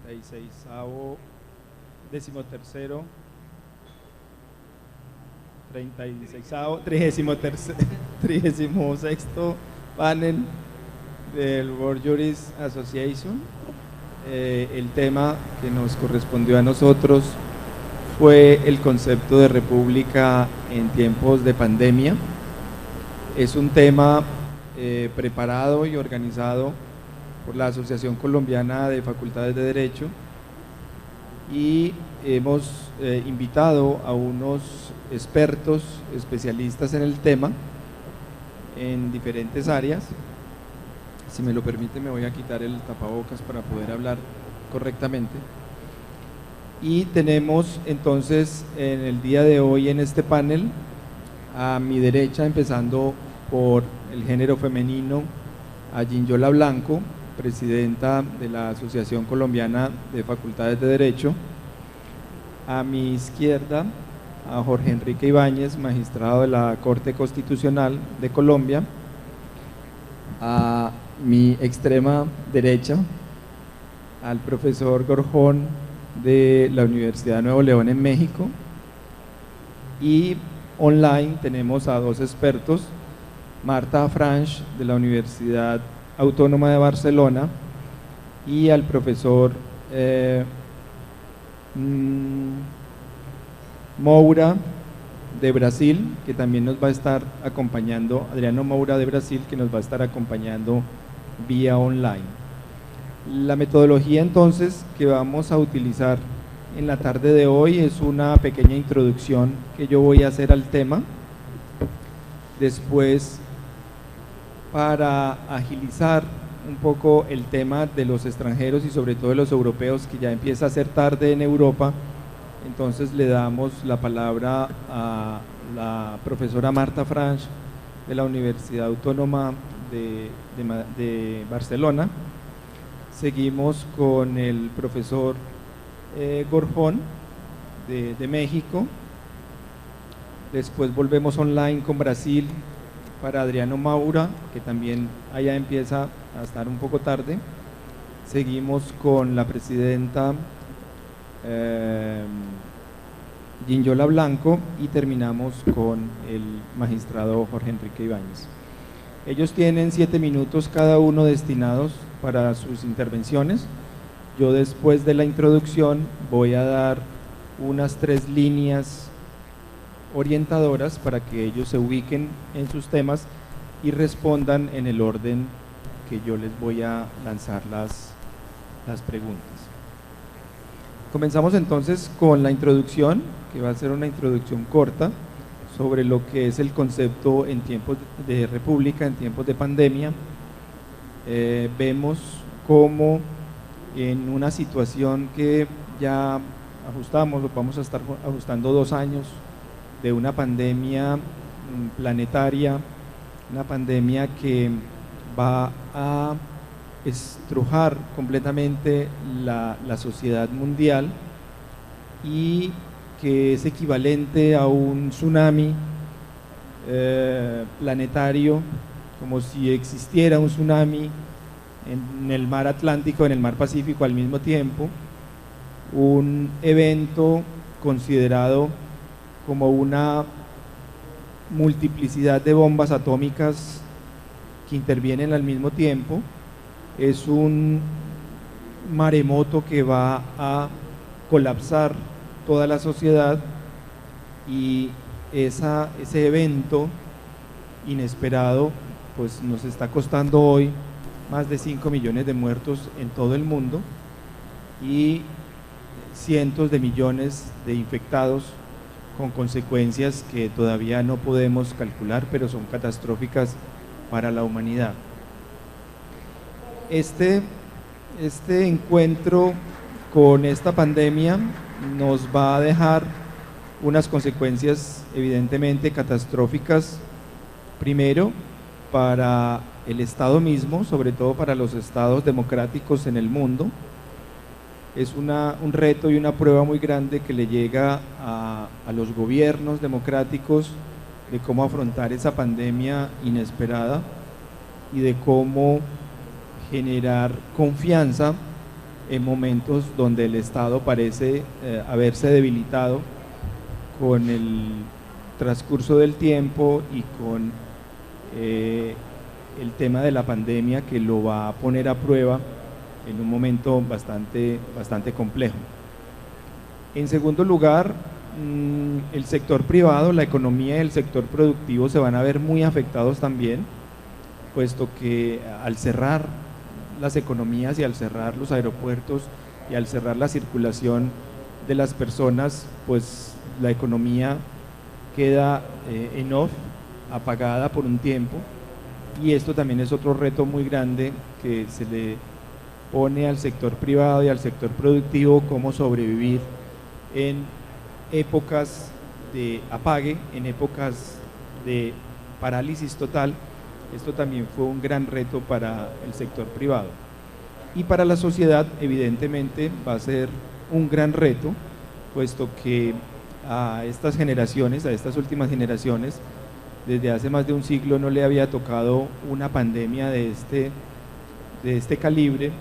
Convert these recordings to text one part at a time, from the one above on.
36º, 13º, 36º, 36º panel del World Jurist Association. El tema que nos correspondió a nosotros fue el concepto de república en tiempos de pandemia. Es un tema preparado y organizado por la Asociación Colombiana de Facultades de Derecho, y hemos invitado a unos expertos, especialistas en el tema, en diferentes áreas. Si me lo permite, me voy a quitar el tapabocas para poder hablar correctamente. Y tenemos entonces en el día de hoy en este panel, a mi derecha, empezando por el género femenino, a Ginyola Blanco, presidenta de la Asociación Colombiana de Facultades de Derecho. A mi izquierda, a Jorge Enrique Ibáñez, magistrado de la Corte Constitucional de Colombia. A mi extrema derecha, al profesor Gorjón de la Universidad de Nuevo León en México. Y online tenemos a dos expertos, Marta Franch de la Universidad Autónoma de Barcelona y al profesor Moura de Brasil, que también nos va a estar acompañando, Adriano Moura de Brasil, que nos va a estar acompañando vía online. La metodología entonces que vamos a utilizar en la tarde de hoy es una pequeña introducción que yo voy a hacer al tema. Después, para agilizar un poco el tema de los extranjeros y sobre todo de los europeos, que ya empieza a ser tarde en Europa, entonces le damos la palabra a la profesora Marta Franch de la Universidad Autónoma de Barcelona. Seguimos con el profesor Gorjón de México. Después volvemos online con Brasil para Adriano Moura, que también allá empieza a estar un poco tarde. Seguimos con la presidenta Ginyola Blanco y terminamos con el magistrado Jorge Enrique Ibáñez. Ellos tienen 7 minutos cada uno destinados para sus intervenciones. Yo, después de la introducción, voy a dar unas 3 líneas orientadoras para que ellos se ubiquen en sus temas y respondan en el orden que yo les voy a lanzar las preguntas. Comenzamos entonces con la introducción, que va a ser una introducción corta sobre lo que es el concepto en tiempos de república, en tiempos de pandemia. Vemos cómo en una situación que ya ajustamos, lo vamos a estar ajustando 2 años de una pandemia planetaria, una pandemia que va a estrujar completamente la sociedad mundial y que es equivalente a un tsunami planetario, como si existiera un tsunami en el mar Atlántico, en el mar Pacífico al mismo tiempo, un evento considerado como una multiplicidad de bombas atómicas que intervienen al mismo tiempo. Es un maremoto que va a colapsar toda la sociedad, y ese evento inesperado pues nos está costando hoy más de 5 millones de muertos en todo el mundo y cientos de millones de infectados, con consecuencias que todavía no podemos calcular, pero son catastróficas para la humanidad. Este encuentro con esta pandemia nos va a dejar unas consecuencias evidentemente catastróficas, primero para el Estado mismo, sobre todo para los estados democráticos en el mundo. Es un reto y una prueba muy grande que le llega a los gobiernos democráticos de cómo afrontar esa pandemia inesperada y de cómo generar confianza en momentos donde el Estado parece haberse debilitado con el transcurso del tiempo y con el tema de la pandemia, que lo va a poner a prueba en un momento bastante complejo. En segundo lugar, el sector privado, la economía y el sector productivo se van a ver muy afectados también, puesto que al cerrar las economías y al cerrar los aeropuertos y al cerrar la circulación de las personas, pues la economía queda en off, apagada por un tiempo, y esto también es otro reto muy grande que se le pone al sector privado y al sector productivo: cómo sobrevivir en épocas de apague, en épocas de parálisis total. Esto también fue un gran reto para el sector privado. Y para la sociedad, evidentemente, va a ser un gran reto, puesto que a estas generaciones, a estas últimas generaciones, desde hace más de un siglo no le había tocado una pandemia de este calibre,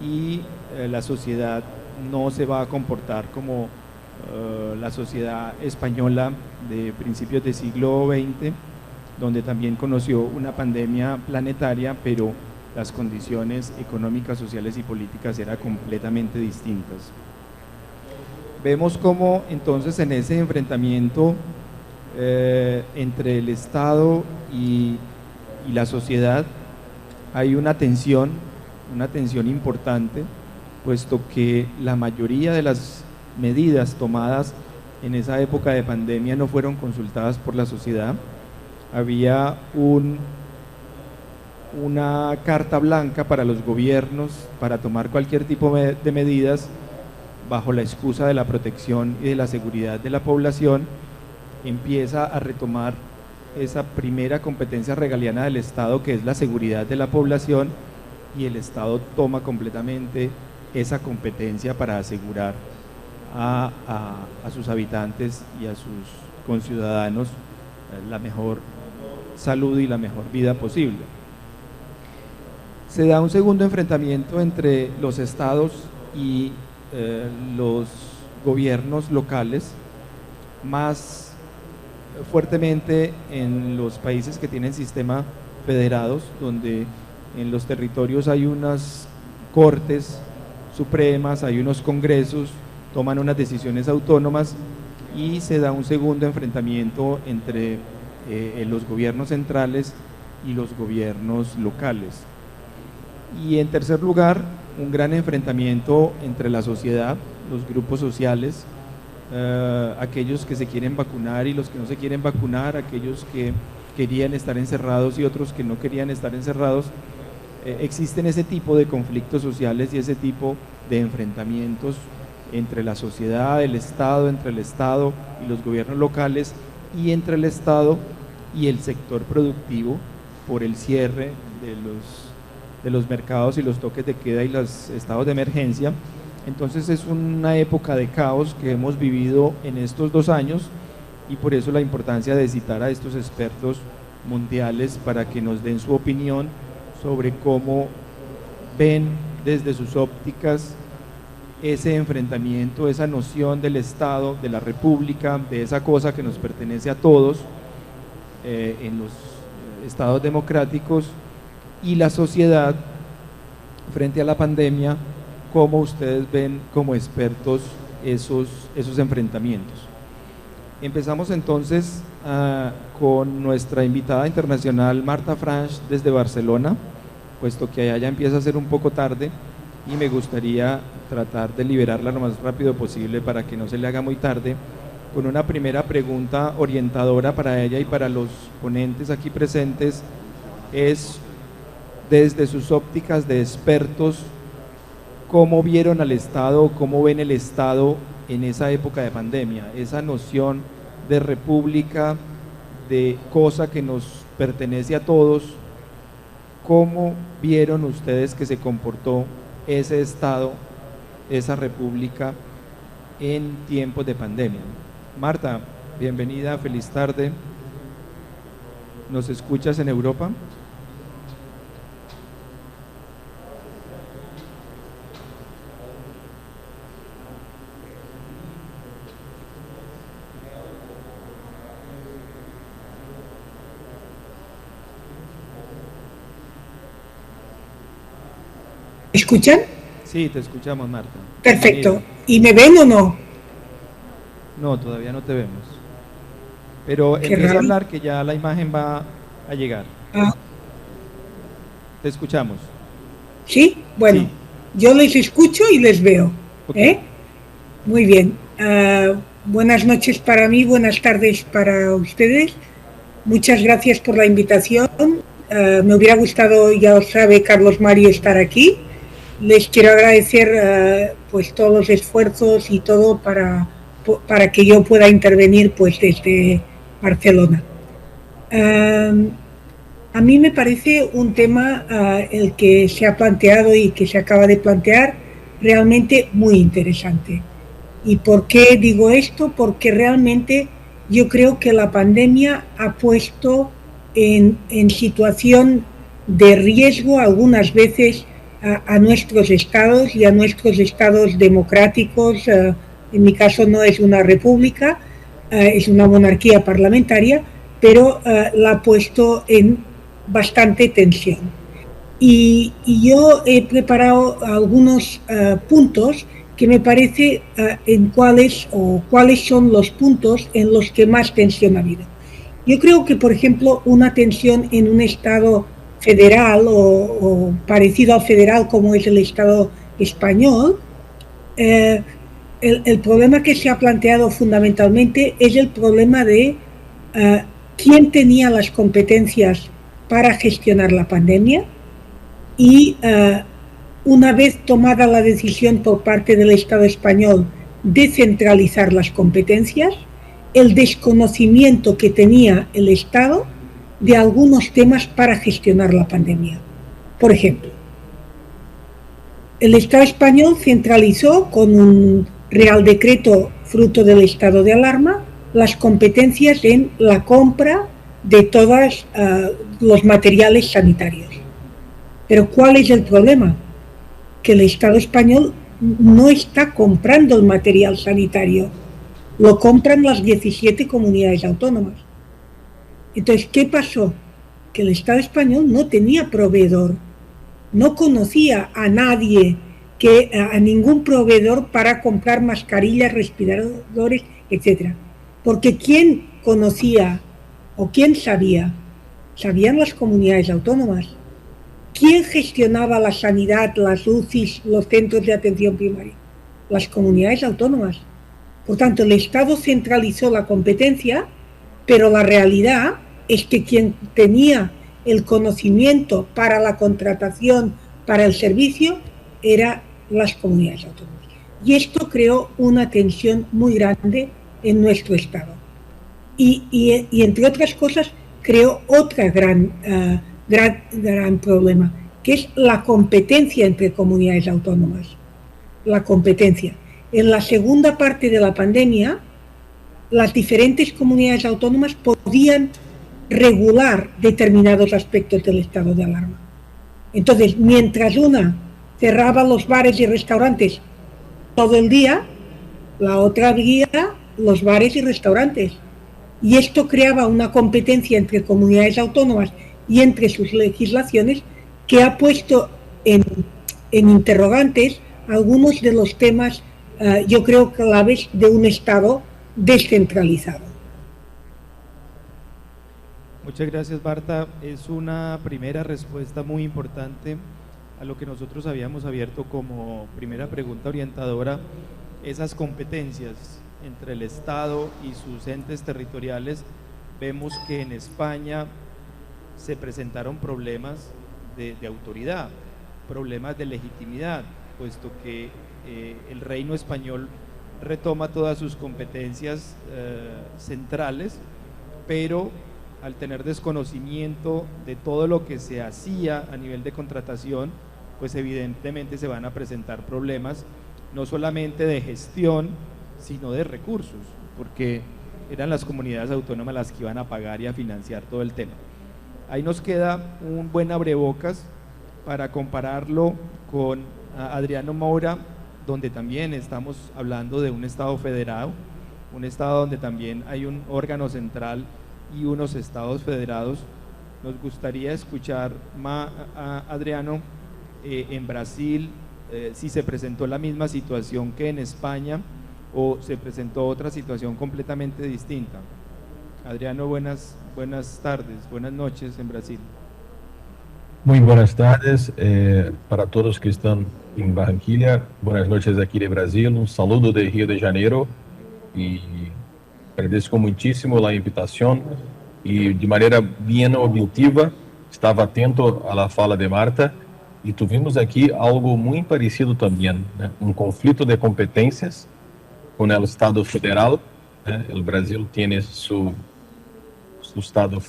y la sociedad no se va a comportar como la sociedad española de principios del siglo XX, donde también conoció una pandemia planetaria, pero las condiciones económicas, sociales y políticas eran completamente distintas. Vemos cómo entonces en ese enfrentamiento entre el Estado y la sociedad hay una tensión importante, puesto que la mayoría de las medidas tomadas en esa época de pandemia no fueron consultadas por la sociedad. Había una carta blanca para los gobiernos para tomar cualquier tipo de medidas bajo la excusa de la protección y de la seguridad de la población. Empieza a retomar esa primera competencia regaliana del Estado, que es la seguridad de la población, y el Estado toma completamente esa competencia para asegurar a sus habitantes y a sus conciudadanos la mejor salud y la mejor vida posible. Se da un segundo enfrentamiento entre los estados y los gobiernos locales, más fuertemente en los países que tienen sistema federados, donde en los territorios hay unas cortes supremas, hay unos congresos, toman unas decisiones autónomas, y se da un segundo enfrentamiento entre los gobiernos centrales y los gobiernos locales. Y en tercer lugar, un gran enfrentamiento entre la sociedad, los grupos sociales, aquellos que se quieren vacunar y los que no se quieren vacunar, aquellos que querían estar encerrados y otros que no querían estar encerrados. Existen ese tipo de conflictos sociales y ese tipo de enfrentamientos entre la sociedad, el Estado, entre el Estado y los gobiernos locales, y entre el Estado y el sector productivo, por el cierre de los mercados y los toques de queda y los estados de emergencia. Entonces es una época de caos que hemos vivido en estos 2 años, y por eso la importancia de citar a estos expertos mundiales para que nos den su opinión sobre cómo ven desde sus ópticas ese enfrentamiento, esa noción del Estado, de la República, de esa cosa que nos pertenece a todos en los estados democráticos, y la sociedad frente a la pandemia. ¿Cómo ustedes ven como expertos esos enfrentamientos? Empezamos entonces con nuestra invitada internacional Marta Franch desde Barcelona, puesto que allá ya empieza a ser un poco tarde y me gustaría tratar de liberarla lo más rápido posible para que no se le haga muy tarde, con una primera pregunta orientadora para ella y para los ponentes aquí presentes. Es, desde sus ópticas de expertos, ¿cómo vieron al Estado, cómo ven el Estado en esa época de pandemia? Esa noción de república, de cosa que nos pertenece a todos, ¿cómo vieron ustedes que se comportó ese Estado, esa república en tiempos de pandemia? Marta, bienvenida, feliz tarde. ¿Nos escuchas en Europa? ¿Escuchan? Sí, te escuchamos, Marta. Perfecto. Bienvenida. ¿Y me ven o no? No, todavía no te vemos. Pero Qué empieza a raro. hablar que ya la imagen va a llegar. Ah, Te escuchamos. ¿sí? Bueno, Sí, yo les escucho y les veo. ok. ¿Eh? Muy bien. Buenas noches para mí, buenas tardes para ustedes. Muchas gracias por la invitación. Me hubiera gustado, ya os sabe, Carlos Mario, estar aquí. Les quiero agradecer pues todos los esfuerzos y todo para que yo pueda intervenir pues desde Barcelona. Uh, a mí me parece un tema el que se ha planteado y que se acaba de plantear realmente muy interesante. ¿Y por qué digo esto? Porque realmente yo creo que la pandemia ha puesto en situación de riesgo algunas veces a nuestros estados y a nuestros estados democráticos. En mi caso no es una república, es una monarquía parlamentaria, pero la ha puesto en bastante tensión. Y yo he preparado algunos puntos que me parece en cuáles son los puntos en los que más tensión ha habido. Yo creo que, por ejemplo, una tensión en un estado federal o parecido al federal como es el estado español, eh, el problema que se ha planteado fundamentalmente es el problema de quién tenía las competencias para gestionar la pandemia y una vez tomada la decisión por parte del Estado español de centralizar las competencias, el desconocimiento que tenía el Estado de algunos temas para gestionar la pandemia. Por ejemplo, el Estado español centralizó con un Real Decreto fruto del estado de alarma las competencias en la compra de todos los materiales sanitarios. Pero ¿cuál es el problema? Que el Estado español no está comprando el material sanitario, lo compran las 17 comunidades autónomas. Entonces, ¿qué pasó? Que el Estado español no tenía proveedor, no conocía a nadie, a ningún proveedor para comprar mascarillas, respiradores, etc. Porque ¿quién conocía o quién sabía? Sabían las comunidades autónomas. ¿Quién gestionaba la sanidad, las UCIs, los centros de atención primaria? Las comunidades autónomas. Por tanto, el Estado centralizó la competencia, pero la realidad es que quien tenía el conocimiento para la contratación, para el servicio, eran las comunidades autónomas. Y esto creó una tensión muy grande en nuestro Estado. Y entre otras cosas, creó otra gran problema, que es la competencia entre comunidades autónomas. La competencia. En la segunda parte de la pandemia, las diferentes comunidades autónomas podían regular determinados aspectos del estado de alarma. Entonces, mientras una cerraba los bares y restaurantes todo el día, la otra abría los bares y restaurantes. Y esto creaba una competencia entre comunidades autónomas y entre sus legislaciones que ha puesto en interrogantes algunos de los temas, yo creo, claves de un Estado descentralizado. Muchas gracias, Marta. Es una primera respuesta muy importante a lo que nosotros habíamos abierto como primera pregunta orientadora, esas competencias entre el Estado y sus entes territoriales. Vemos que en España se presentaron problemas de autoridad, problemas de legitimidad, puesto que el reino español retoma todas sus competencias centrales, pero al tener desconocimiento de todo lo que se hacía a nivel de contratación, pues evidentemente se van a presentar problemas, no solamente de gestión, sino de recursos, porque eran las comunidades autónomas las que iban a pagar y a financiar todo el tema. Ahí nos queda un buen abrebocas para compararlo con Adriano Moura, donde también estamos hablando de un Estado federado, un Estado donde también hay un órgano central y unos estados federados. Nos gustaría escuchar a Adriano en Brasil, si se presentó la misma situación que en España o se presentó otra situación completamente distinta. Adriano, buenas tardes, buenas noches en Brasil. Muy buenas tardes para todos que están en Barranquilla. Buenas noches aquí de Brasil. Un saludo de Río de Janeiro y agradezco muchísimo la invitación y de manera bien objetiva estaba atento a la fala de Marta y tuvimos aquí algo muy parecido también, ¿no? Un conflicto de competencias con el Estado federal, ¿no? El Brasil tiene su Estado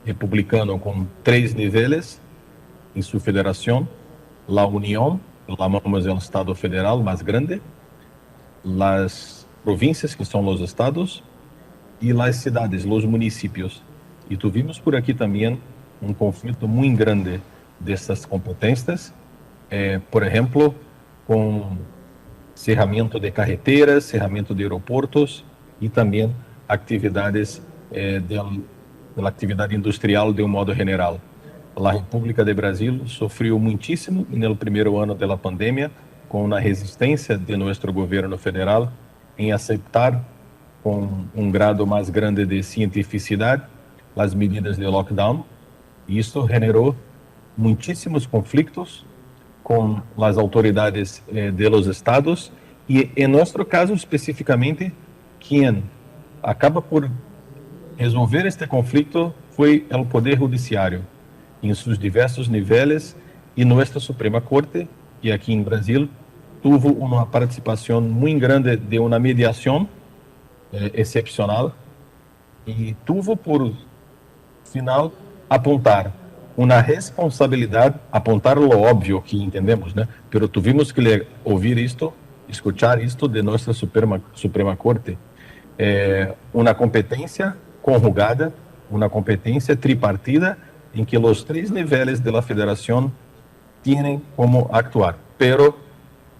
republicano con 3 niveles en su federación: la Unión, lo llamamos el Estado federal más grande, las provincias, que son los estados, y las ciudades, los municipios. Y tuvimos por aquí también un conflicto muy grande de estas competencias, por ejemplo, con cerramiento de carreteras, cerramiento de aeropuertos y también actividades de la actividad industrial de un modo general. La República de Brasil sufrió muchísimo en el primer año de la pandemia con la resistencia de nuestro gobierno federal en aceptar con un grado más grande de cientificidad las medidas de lockdown, y esto generó muchísimos conflictos con las autoridades de los estados, y en nuestro caso específicamente, quien acaba por resolver este conflicto fue el Poder Judiciário en sus diversos niveles, y nuestra Suprema Corte, y aquí en Brasil, tuvo una participación muy grande de una mediación excepcional, y tuvo por final apontar una responsabilidad, apontar lo obvio que entendemos, ¿no? Pero tuvimos que oír esto, escuchar esto de nuestra Suprema Corte. Una competencia conjugada, una competencia tripartida en que los 3 niveles de la federación tienen cómo actuar, pero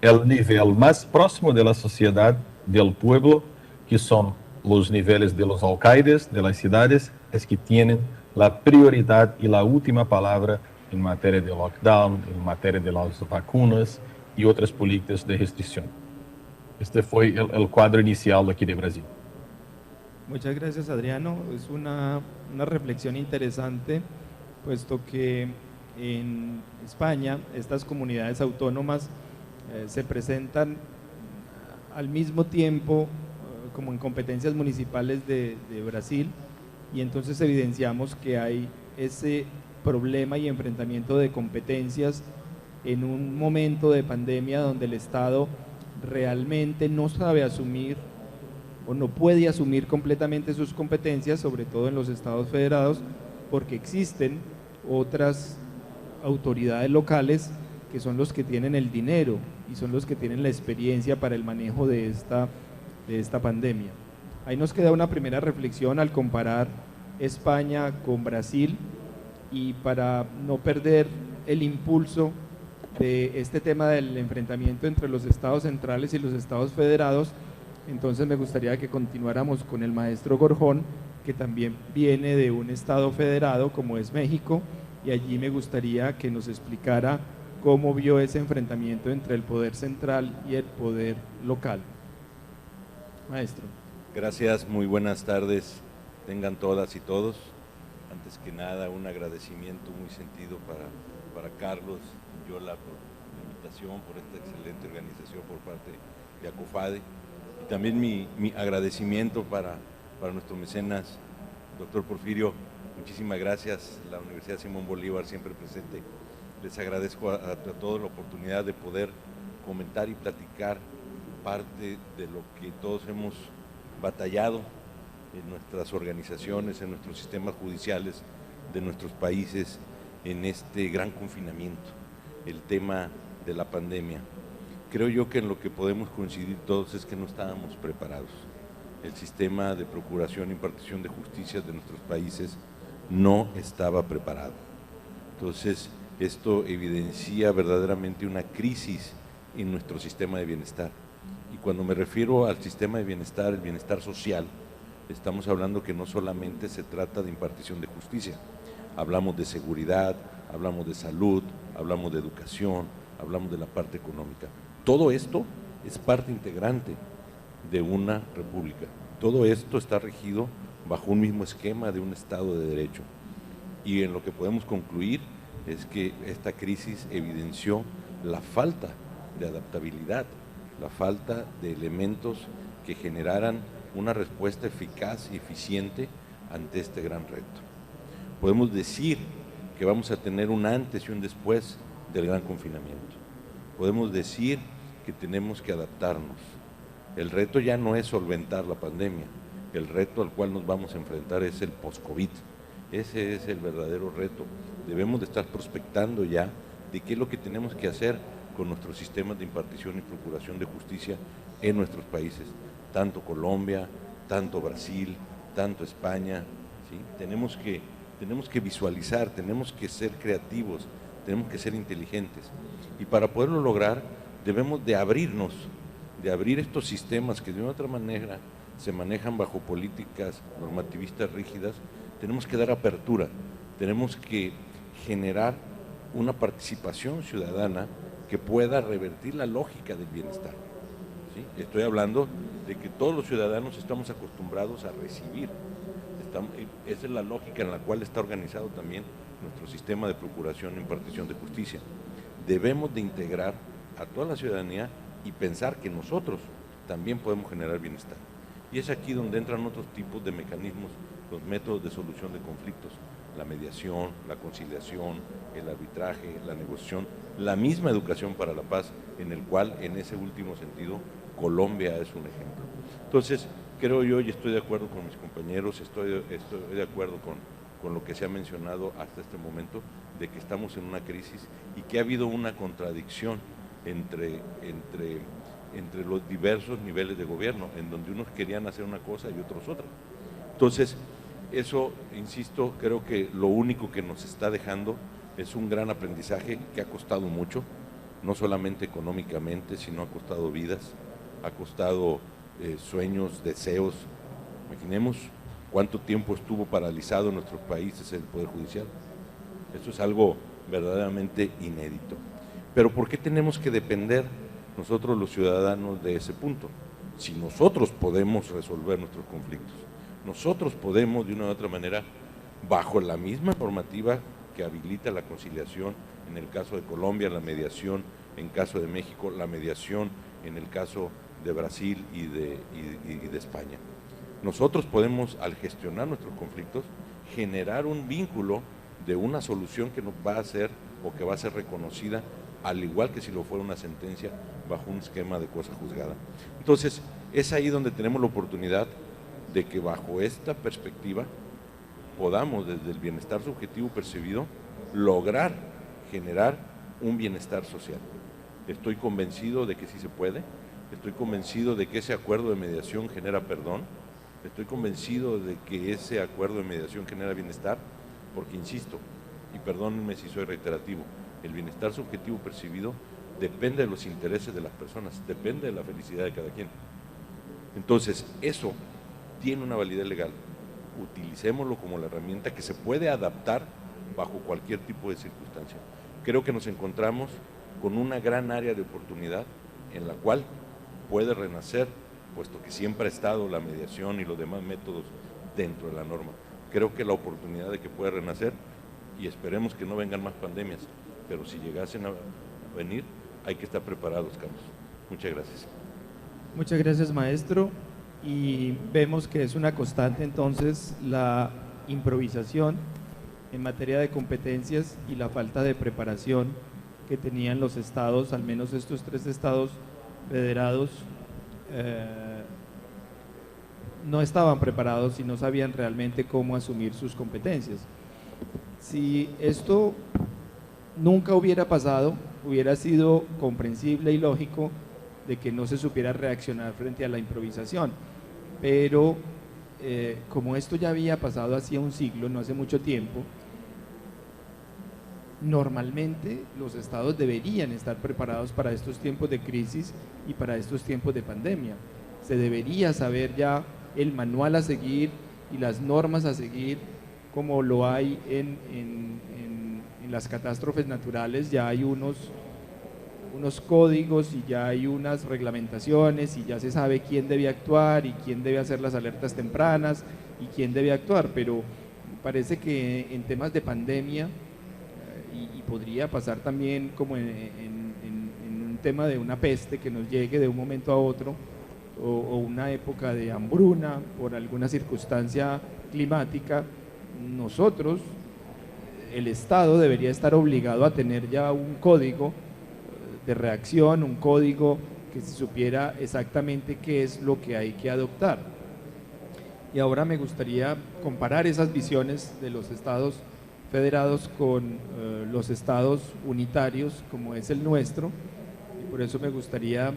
el nivel más próximo de la sociedad, del pueblo, que son los niveles de los alcaldes de las ciudades, es que tienen la prioridad y la última palabra en materia de lockdown, en materia de las vacunas y otras políticas de restricción. Este fue el cuadro inicial aquí de Brasil. Muchas gracias, Adriano. Es una reflexión interesante, puesto que en España estas comunidades autónomas se presentan al mismo tiempo como en competencias municipales de Brasil, y entonces evidenciamos que hay ese problema y enfrentamiento de competencias en un momento de pandemia donde el Estado realmente no sabe asumir o no puede asumir completamente sus competencias, sobre todo en los estados federados, porque existen otras autoridades locales que son los que tienen el dinero y son los que tienen la experiencia para el manejo de esta pandemia. Ahí nos queda una primera reflexión al comparar España con Brasil, y para no perder el impulso de este tema del enfrentamiento entre los estados centrales y los estados federados, entonces me gustaría que continuáramos con el maestro Gorjón, que también viene de un estado federado como es México, y allí me gustaría que nos explicara cómo vio ese enfrentamiento entre el poder central y el poder local. Maestro. Gracias, muy buenas tardes, tengan todas y todos. Antes que nada, un agradecimiento muy sentido para Carlos y Yola por la invitación, por esta excelente organización por parte de ACOFADE, y también mi agradecimiento para nuestro mecenas, doctor Porfirio. Muchísimas gracias, la Universidad Simón Bolívar siempre presente. Les agradezco a todos la oportunidad de poder comentar y platicar parte de lo que todos hemos batallado en nuestras organizaciones, en nuestros sistemas judiciales de nuestros países en este gran confinamiento, el tema de la pandemia. Creo yo que en lo que podemos coincidir todos es que no estábamos preparados. El sistema de procuración e impartición de justicia de nuestros países no estaba preparado. Entonces, esto evidencia verdaderamente una crisis en nuestro sistema de bienestar. Y cuando me refiero al sistema de bienestar, el bienestar social, estamos hablando que no solamente se trata de impartición de justicia, hablamos de seguridad, hablamos de salud, hablamos de educación, hablamos de la parte económica. Todo esto es parte integrante de una república. Todo esto está regido bajo un mismo esquema de un Estado de Derecho. Y en lo que podemos concluir es que esta crisis evidenció la falta de adaptabilidad, la falta de elementos que generaran una respuesta eficaz y eficiente ante este gran reto. Podemos decir que vamos a tener un antes y un después del gran confinamiento. Podemos decir que tenemos que adaptarnos. El reto ya no es solventar la pandemia, el reto al cual nos vamos a enfrentar es el post-COVID. Ese es el verdadero reto. Debemos de estar prospectando ya de qué es lo que tenemos que hacer con nuestros sistemas de impartición y procuración de justicia en nuestros países, tanto Colombia, tanto Brasil, tanto España, ¿sí? Tenemos que visualizar, tenemos que ser creativos, tenemos que ser inteligentes. Y para poderlo lograr, debemos de abrirnos, de abrir estos sistemas que de una otra manera se manejan bajo políticas normativistas rígidas. Tenemos que dar apertura, tenemos que generar una participación ciudadana que pueda revertir la lógica del bienestar. ¿Sí? Estoy hablando de que todos los ciudadanos estamos acostumbrados a recibir. Esa es la lógica en la cual está organizado también nuestro sistema de procuración e impartición de justicia. Debemos de integrar a toda la ciudadanía y pensar que nosotros también podemos generar bienestar. Y es aquí donde entran otros tipos de mecanismos, los métodos de solución de conflictos, la mediación, la conciliación, el arbitraje, la negociación, la misma educación para la paz, en el cual, en ese último sentido, Colombia es un ejemplo. Entonces, creo yo, y estoy de acuerdo con mis compañeros, estoy de acuerdo con lo que se ha mencionado hasta este momento, de que estamos en una crisis y que ha habido una contradicción entre los diversos niveles de gobierno, en donde unos querían hacer una cosa y otros otra. Entonces, eso, insisto, creo que lo único que nos está dejando es un gran aprendizaje que ha costado mucho, no solamente económicamente, sino ha costado vidas, ha costado sueños, deseos. Imaginemos cuánto tiempo estuvo paralizado en nuestros países el Poder Judicial. Esto es algo verdaderamente inédito. Pero ¿por qué tenemos que depender nosotros los ciudadanos de ese punto? Si nosotros podemos resolver nuestros conflictos, nosotros podemos de una u otra manera, bajo la misma normativa que habilita la conciliación, en el caso de Colombia, la mediación, en caso de México, la mediación, en el caso de Brasil y de España. Nosotros podemos, al gestionar nuestros conflictos, generar un vínculo de una solución que nos va a ser o que va a ser reconocida, al igual que si lo fuera una sentencia bajo un esquema de cosa juzgada. Entonces, es ahí donde tenemos la oportunidad de que bajo esta perspectiva podamos, desde el bienestar subjetivo percibido, lograr generar un bienestar social. Estoy convencido de que sí se puede, estoy convencido de que ese acuerdo de mediación genera perdón, estoy convencido de que ese acuerdo de mediación genera bienestar, porque insisto, y perdónenme si soy reiterativo, el bienestar subjetivo percibido depende de los intereses de las personas, depende de la felicidad de cada quien. Entonces, eso tiene una validez legal. Utilicémoslo como la herramienta que se puede adaptar bajo cualquier tipo de circunstancia. Creo que nos encontramos con una gran área de oportunidad en la cual puede renacer, puesto que siempre ha estado la mediación y los demás métodos dentro de la norma. Creo que la oportunidad de que pueda renacer, y esperemos que no vengan más pandemias, pero si llegasen a venir, hay que estar preparados, Carlos. Muchas gracias. Muchas gracias, maestro. Y vemos que es una constante entonces la improvisación en materia de competencias y la falta de preparación que tenían los estados, al menos estos 3 estados federados, no estaban preparados y no sabían realmente cómo asumir sus competencias. Si esto nunca hubiera pasado, hubiera sido comprensible y lógico de que no se supiera reaccionar frente a la improvisación, pero como esto ya había pasado hacía un siglo, no hace mucho tiempo, normalmente los estados deberían estar preparados para estos tiempos de crisis y para estos tiempos de pandemia. Se debería saber ya el manual a seguir y las normas a seguir, como lo hay en las catástrofes naturales ya hay unos códigos y ya hay unas reglamentaciones y ya se sabe quién debe actuar y quién debe hacer las alertas tempranas y quién debe actuar, pero parece que en temas de pandemia, y podría pasar también como en un tema de una peste que nos llegue de un momento a otro, o una época de hambruna por alguna circunstancia climática, nosotros, el Estado debería estar obligado a tener ya un código de reacción, un código que se supiera exactamente qué es lo que hay que adoptar. Y ahora me gustaría comparar esas visiones de los estados federados con los estados unitarios como es el nuestro, y por eso me gustaría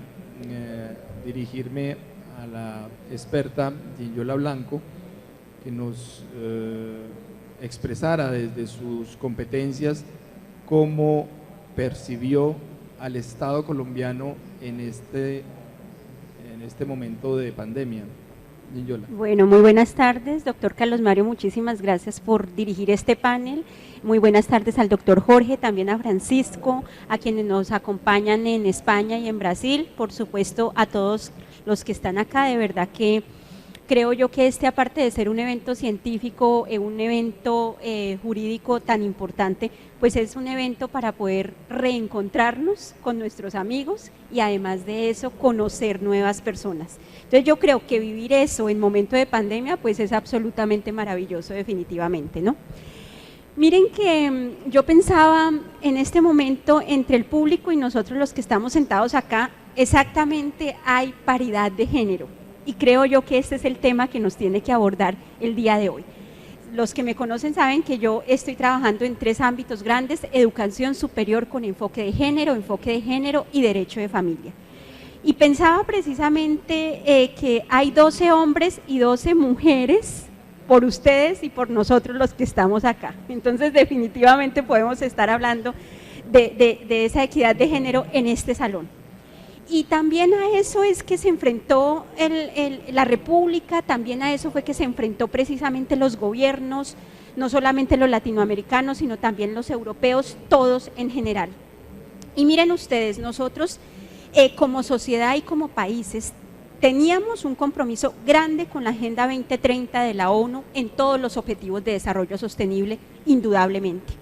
dirigirme a la experta Ginyola Blanco, que nos expresara desde sus competencias cómo percibió al Estado colombiano en este momento de pandemia. Ginyola. Bueno, muy buenas tardes, doctor Carlos Mario, muchísimas gracias por dirigir este panel. Muy buenas tardes al doctor Jorge, también a Francisco, a quienes nos acompañan en España y en Brasil, por supuesto a todos los que están acá. De verdad que creo yo que aparte de ser un evento científico, un evento jurídico tan importante, pues es un evento para poder reencontrarnos con nuestros amigos y además de eso conocer nuevas personas. Entonces yo creo que vivir eso en momento de pandemia pues es absolutamente maravilloso definitivamente, ¿no? Miren que yo pensaba en este momento entre el público y nosotros los que estamos sentados acá, exactamente hay paridad de género. Y creo yo que este es el tema que nos tiene que abordar el día de hoy. Los que me conocen saben que yo estoy trabajando en 3 ámbitos grandes: educación superior con enfoque de género y derecho de familia. Y pensaba precisamente que hay 12 hombres y 12 mujeres por ustedes y por nosotros los que estamos acá. Entonces definitivamente podemos estar hablando de esa equidad de género en este salón. Y también a eso es que se enfrentó la República, también a eso fue que se enfrentó precisamente los gobiernos, no solamente los latinoamericanos, sino también los europeos, todos en general. Y miren ustedes, nosotros como sociedad y como países teníamos un compromiso grande con la Agenda 2030 de la ONU en todos los objetivos de desarrollo sostenible, indudablemente.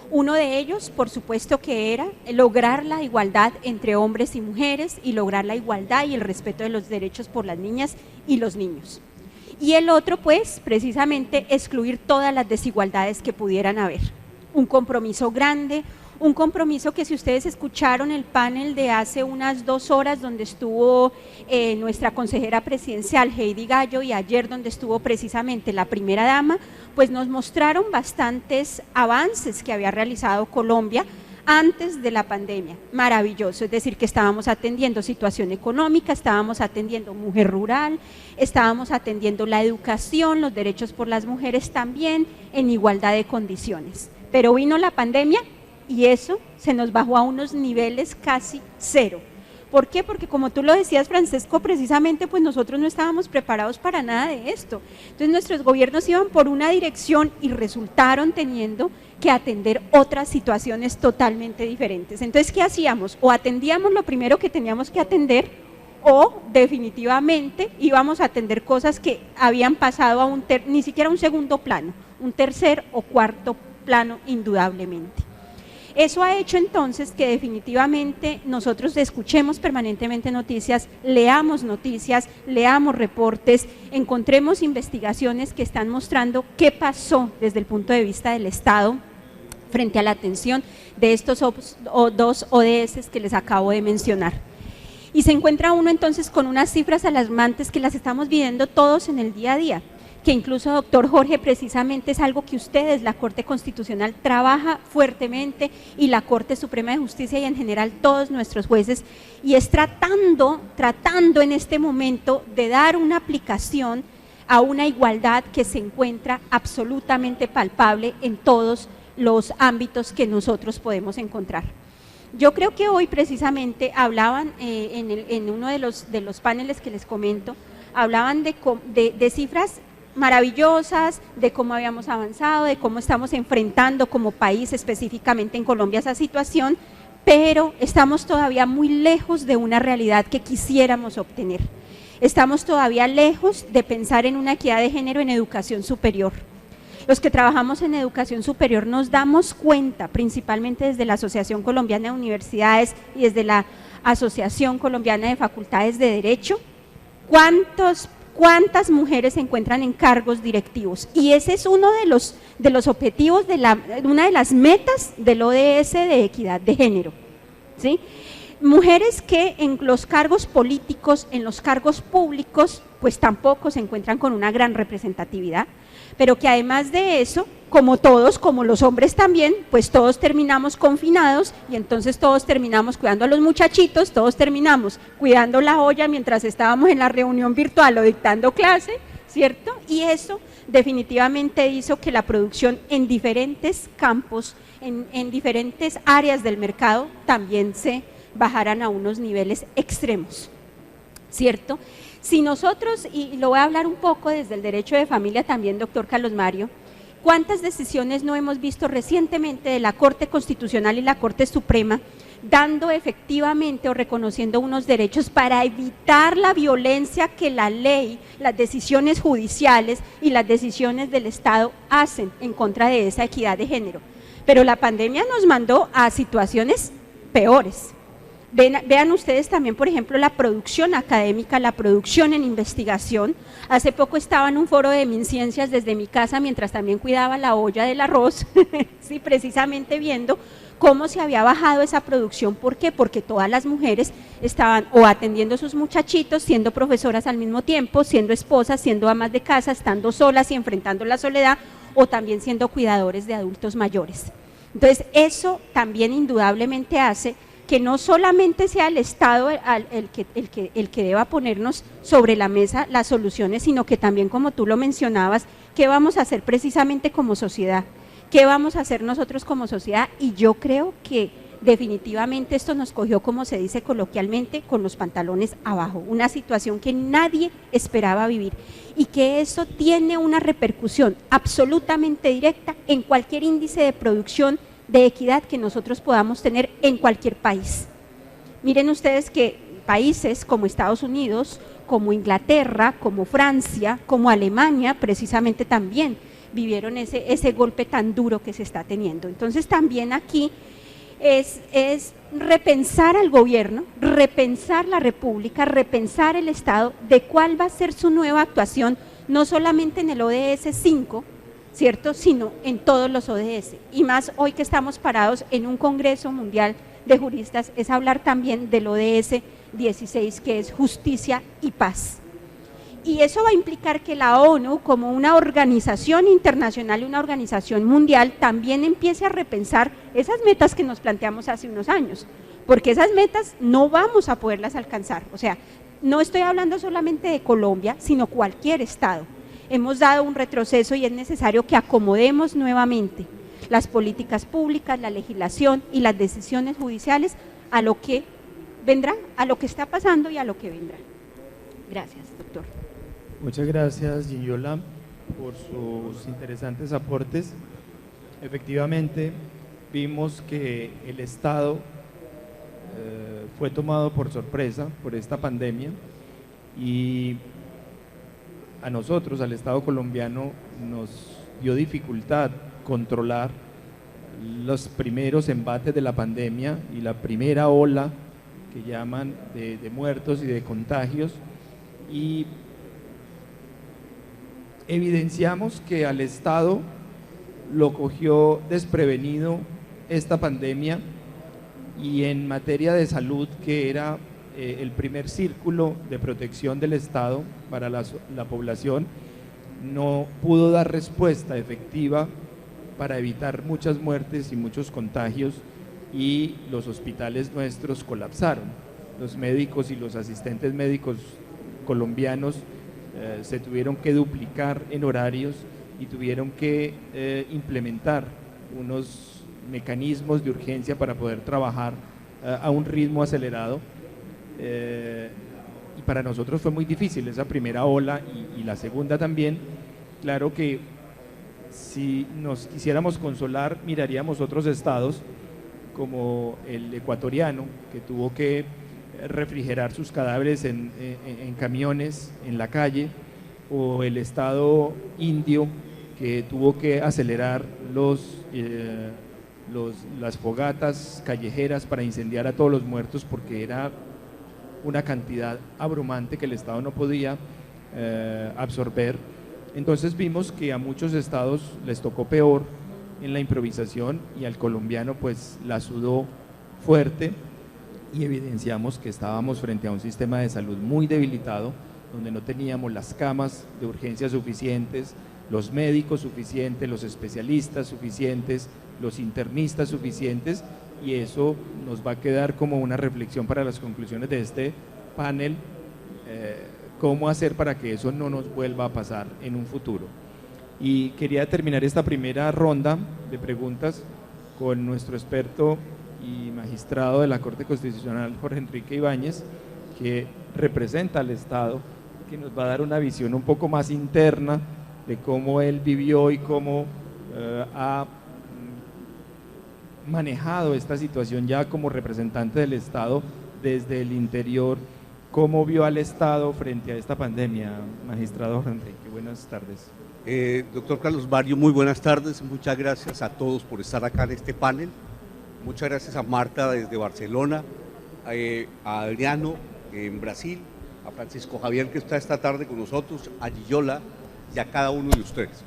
Uno de ellos, por supuesto, que era lograr la igualdad entre hombres y mujeres y lograr la igualdad y el respeto de los derechos por las niñas y los niños. Y el otro, pues, precisamente excluir todas las desigualdades que pudieran haber. Un compromiso grande, un compromiso que si ustedes escucharon el panel de hace unas 2 horas donde estuvo nuestra consejera presidencial Heidi Gallo y ayer donde estuvo precisamente la primera dama, pues nos mostraron bastantes avances que había realizado Colombia antes de la pandemia, maravilloso, es decir, que estábamos atendiendo situación económica, estábamos atendiendo mujer rural, estábamos atendiendo la educación, los derechos por las mujeres también en igualdad de condiciones, pero vino la pandemia y eso se nos bajó a unos niveles casi cero. ¿Por qué? Porque como tú lo decías, Francesco, precisamente pues nosotros no estábamos preparados para nada de esto. Entonces nuestros gobiernos iban por una dirección y resultaron teniendo que atender otras situaciones totalmente diferentes. Entonces, ¿qué hacíamos? O atendíamos lo primero que teníamos que atender o definitivamente íbamos a atender cosas que habían pasado a ni siquiera un segundo plano, un tercer o cuarto plano indudablemente. Eso ha hecho entonces que definitivamente nosotros escuchemos permanentemente noticias, leamos reportes, encontremos investigaciones que están mostrando qué pasó desde el punto de vista del Estado frente a la atención de estos 2 ODS que les acabo de mencionar. Y se encuentra uno entonces con unas cifras alarmantes que las estamos viviendo todos en el día a día, que incluso, doctor Jorge, precisamente es algo que ustedes, la Corte Constitucional, trabaja fuertemente y la Corte Suprema de Justicia y en general todos nuestros jueces, y es tratando en este momento de dar una aplicación a una igualdad que se encuentra absolutamente palpable en todos los ámbitos que nosotros podemos encontrar. Yo creo que hoy precisamente hablaban en uno de los paneles que les comento, hablaban de cifras maravillosas de cómo habíamos avanzado, de cómo estamos enfrentando como país específicamente en Colombia esa situación, pero estamos todavía muy lejos de una realidad que quisiéramos obtener. Estamos todavía lejos de pensar en una equidad de género en educación superior. Los que trabajamos en educación superior nos damos cuenta, principalmente desde la Asociación Colombiana de Universidades y desde la Asociación Colombiana de Facultades de Derecho, cuántas mujeres se encuentran en cargos directivos, y ese es uno de los objetivos, una de las metas del ODS de equidad de género, ¿sí? Mujeres que en los cargos políticos, en los cargos públicos, pues tampoco se encuentran con una gran representatividad, pero que además de eso, como todos, como los hombres también, pues todos terminamos confinados y entonces todos terminamos cuidando a los muchachitos, todos terminamos cuidando la olla mientras estábamos en la reunión virtual o dictando clase, ¿cierto? Y eso definitivamente hizo que la producción en diferentes campos, en diferentes áreas del mercado, también se bajaran a unos niveles extremos, ¿cierto? Si nosotros, y lo voy a hablar un poco desde el derecho de familia también, doctor Carlos Mario, ¿cuántas decisiones no hemos visto recientemente de la Corte Constitucional y la Corte Suprema dando efectivamente o reconociendo unos derechos para evitar la violencia que la ley, las decisiones judiciales y las decisiones del Estado hacen en contra de esa equidad de género? Pero la pandemia nos mandó a situaciones peores. Vean ustedes también, por ejemplo, la producción académica, la producción en investigación. Hace poco estaba en un foro de MinCiencias desde mi casa mientras también cuidaba la olla del arroz, sí, precisamente viendo cómo se había bajado esa producción. ¿Por qué? Porque todas las mujeres estaban o atendiendo a sus muchachitos, siendo profesoras al mismo tiempo, siendo esposas, siendo amas de casa, estando solas y enfrentando la soledad, o también siendo cuidadores de adultos mayores. Entonces, eso también indudablemente hace que no solamente sea el Estado el que deba ponernos sobre la mesa las soluciones, sino que también, como tú lo mencionabas, ¿qué vamos a hacer precisamente como sociedad? ¿Qué vamos a hacer nosotros como sociedad? Y yo creo que definitivamente esto nos cogió, como se dice coloquialmente, con los pantalones abajo, una situación que nadie esperaba vivir y que eso tiene una repercusión absolutamente directa en cualquier índice de producción de equidad que nosotros podamos tener en cualquier país. Miren ustedes que países como Estados Unidos, como Inglaterra, como Francia, como Alemania, precisamente también vivieron ese golpe tan duro que se está teniendo. Entonces también aquí es repensar al gobierno, repensar la república, repensar el Estado, de cuál va a ser su nueva actuación, no solamente en el ODS 5, ¿cierto?, sino en todos los ODS, y más hoy que estamos parados en un Congreso Mundial de Juristas, es hablar también del ODS 16, que es justicia y paz. Y eso va a implicar que la ONU, como una organización internacional y una organización mundial, también empiece a repensar esas metas que nos planteamos hace unos años, porque esas metas no vamos a poderlas alcanzar. O sea, no estoy hablando solamente de Colombia, sino cualquier Estado. Hemos dado un retroceso y es necesario que acomodemos nuevamente las políticas públicas, la legislación y las decisiones judiciales a lo que vendrá, a lo que está pasando y a lo que vendrá. Gracias, doctor. Muchas gracias, Gillola, por sus interesantes aportes. Efectivamente, vimos que el Estado fue tomado por sorpresa por esta pandemia y a nosotros, al Estado colombiano, nos dio dificultad controlar los primeros embates de la pandemia y la primera ola que llaman de muertos y de contagios, y evidenciamos que al Estado lo cogió desprevenido esta pandemia, y en materia de salud, que era el primer círculo de protección del Estado para la población, no pudo dar respuesta efectiva para evitar muchas muertes y muchos contagios, y los hospitales nuestros colapsaron. Los médicos y los asistentes médicos colombianos se tuvieron que duplicar en horarios y tuvieron que implementar unos mecanismos de urgencia para poder trabajar a un ritmo acelerado. Y para nosotros fue muy difícil esa primera ola y la segunda también, claro que si nos quisiéramos consolar, miraríamos otros estados como el ecuatoriano, que tuvo que refrigerar sus cadáveres en camiones en la calle, o el estado indio, que tuvo que acelerar las fogatas callejeras para incendiar a todos los muertos, porque era una cantidad abrumante que el Estado no podía absorber. Entonces vimos que a muchos estados les tocó peor en la improvisación, y al colombiano pues la sudó fuerte, y evidenciamos que estábamos frente a un sistema de salud muy debilitado, donde no teníamos las camas de urgencia suficientes, los médicos suficientes, los especialistas suficientes, los internistas suficientes, y eso nos va a quedar como una reflexión para las conclusiones de este panel, cómo hacer para que eso no nos vuelva a pasar en un futuro. Y quería terminar esta primera ronda de preguntas con nuestro experto y magistrado de la Corte Constitucional, Jorge Enrique Ibáñez, que representa al Estado, que nos va a dar una visión un poco más interna de cómo él vivió y cómo ha manejado esta situación ya como representante del Estado desde el interior. ¿Cómo vio al Estado frente a esta pandemia, magistrado Jorge Enrique? Buenas tardes. Doctor Carlos Mario, muy buenas tardes. Muchas gracias a todos por estar acá en este panel. Muchas gracias a Marta desde Barcelona, a Adriano en Brasil, a Francisco Javier que está esta tarde con nosotros, a Gillola y a cada uno de ustedes.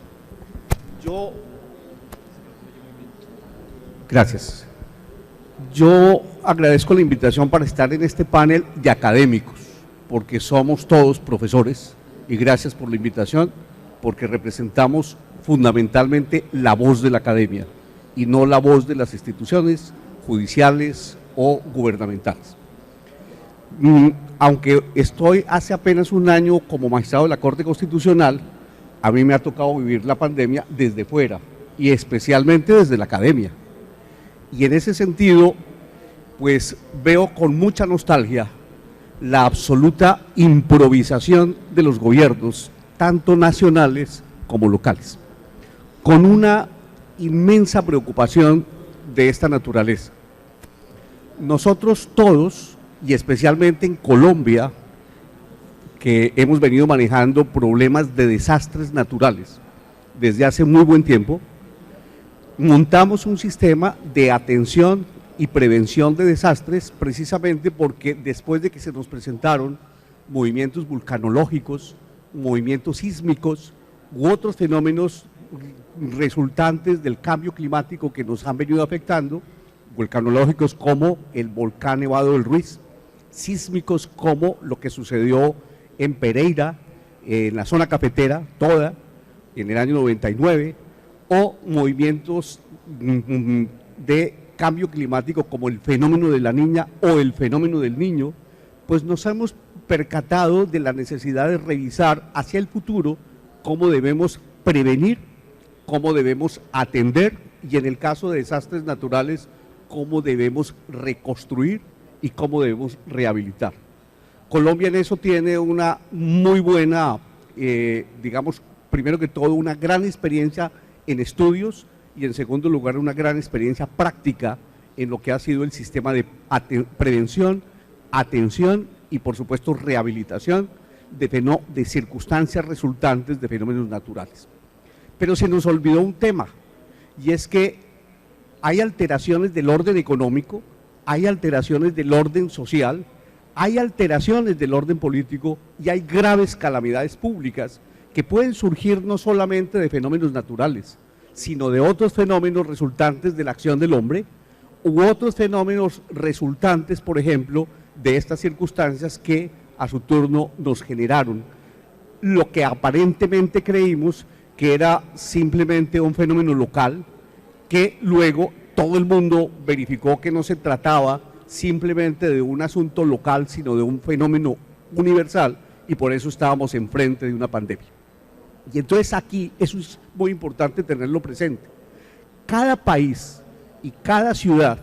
Gracias. Yo agradezco la invitación para estar en este panel de académicos, porque somos todos profesores, y gracias por la invitación, porque representamos fundamentalmente la voz de la academia y no la voz de las instituciones judiciales o gubernamentales. Aunque estoy hace apenas un año como magistrado de la Corte Constitucional, a mí me ha tocado vivir la pandemia desde fuera y especialmente desde la academia. Y en ese sentido, pues veo con mucha nostalgia la absoluta improvisación de los gobiernos, tanto nacionales como locales, con una inmensa preocupación de esta naturaleza. Nosotros todos, y especialmente en Colombia, que hemos venido manejando problemas de desastres naturales desde hace muy buen tiempo, montamos un sistema de atención y prevención de desastres precisamente porque después de que se nos presentaron movimientos vulcanológicos, movimientos sísmicos u otros fenómenos resultantes del cambio climático que nos han venido afectando, vulcanológicos como el volcán Nevado del Ruiz, sísmicos como lo que sucedió en Pereira, en la zona cafetera toda, en el año 99, o movimientos de cambio climático como el fenómeno de la Niña o el fenómeno del Niño, pues nos hemos percatado de la necesidad de revisar hacia el futuro cómo debemos prevenir, cómo debemos atender y en el caso de desastres naturales, cómo debemos reconstruir y cómo debemos rehabilitar. Colombia en eso tiene una muy buena, digamos, primero que todo, una gran experiencia en estudios y en segundo lugar una gran experiencia práctica en lo que ha sido el sistema de prevención, atención y por supuesto rehabilitación de circunstancias resultantes de fenómenos naturales. Pero se nos olvidó un tema, y es que hay alteraciones del orden económico, hay alteraciones del orden social, hay alteraciones del orden político y hay graves calamidades públicas que pueden surgir no solamente de fenómenos naturales, sino de otros fenómenos resultantes de la acción del hombre u otros fenómenos resultantes, por ejemplo, de estas circunstancias que a su turno nos generaron lo que aparentemente creímos que era simplemente un fenómeno local, que luego todo el mundo verificó que no se trataba simplemente de un asunto local, sino de un fenómeno universal, y por eso estábamos enfrente de una pandemia. Y entonces aquí, eso es muy importante tenerlo presente, cada país y cada ciudad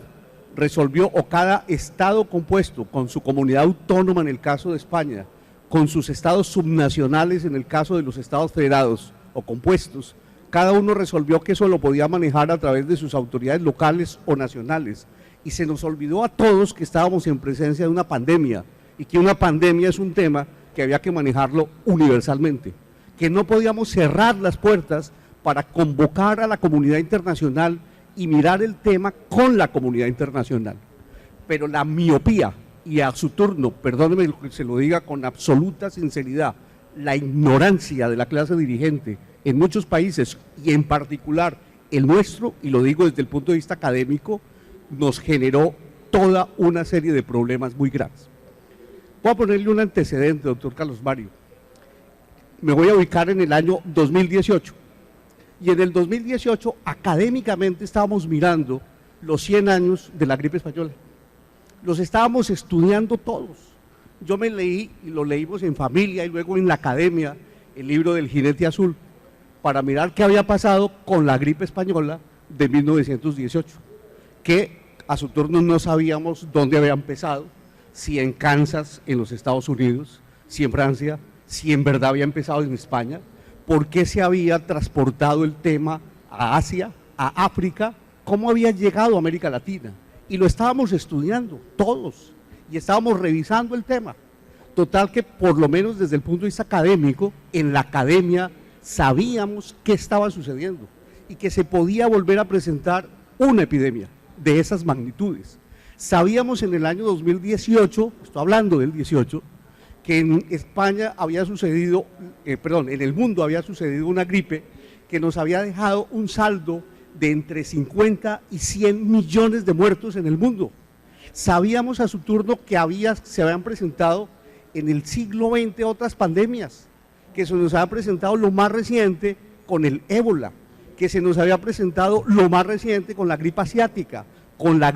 resolvió, o cada estado compuesto con su comunidad autónoma en el caso de España, con sus estados subnacionales en el caso de los estados federados o compuestos, cada uno resolvió que eso lo podía manejar a través de sus autoridades locales o nacionales, y se nos olvidó a todos que estábamos en presencia de una pandemia, y que una pandemia es un tema que había que manejarlo universalmente, que no podíamos cerrar las puertas para convocar a la comunidad internacional y mirar el tema con la comunidad internacional. Pero la miopía, y a su turno, perdóneme que se lo diga con absoluta sinceridad, la ignorancia de la clase dirigente en muchos países, y en particular el nuestro, y lo digo desde el punto de vista académico, nos generó toda una serie de problemas muy graves. Voy a ponerle un antecedente, doctor Carlos Mario. Me voy a ubicar en el año 2018, y en el 2018 académicamente estábamos mirando los 100 años de la gripe española. Los estábamos estudiando todos. Yo me leí, y lo leímos en familia y luego en la academia, el libro del Jinete Azul, para mirar qué había pasado con la gripe española de 1918, que a su turno no sabíamos dónde había empezado, si en Kansas, en los Estados Unidos, si en Francia, si en verdad había empezado en España, por qué se había transportado el tema a Asia, a África, cómo había llegado a América Latina. Y lo estábamos estudiando todos, y estábamos revisando el tema. Total que por lo menos desde el punto de vista académico, en la academia sabíamos qué estaba sucediendo y que se podía volver a presentar una epidemia de esas magnitudes. Sabíamos en el año 2018, estoy hablando del 18, que en España había sucedido, en el mundo había sucedido una gripe que nos había dejado un saldo de entre 50 y 100 millones de muertos en el mundo. Sabíamos a su turno que se habían presentado en el siglo XX otras pandemias, que se nos había presentado lo más reciente con el ébola, que se nos había presentado lo más reciente con la gripe asiática, con la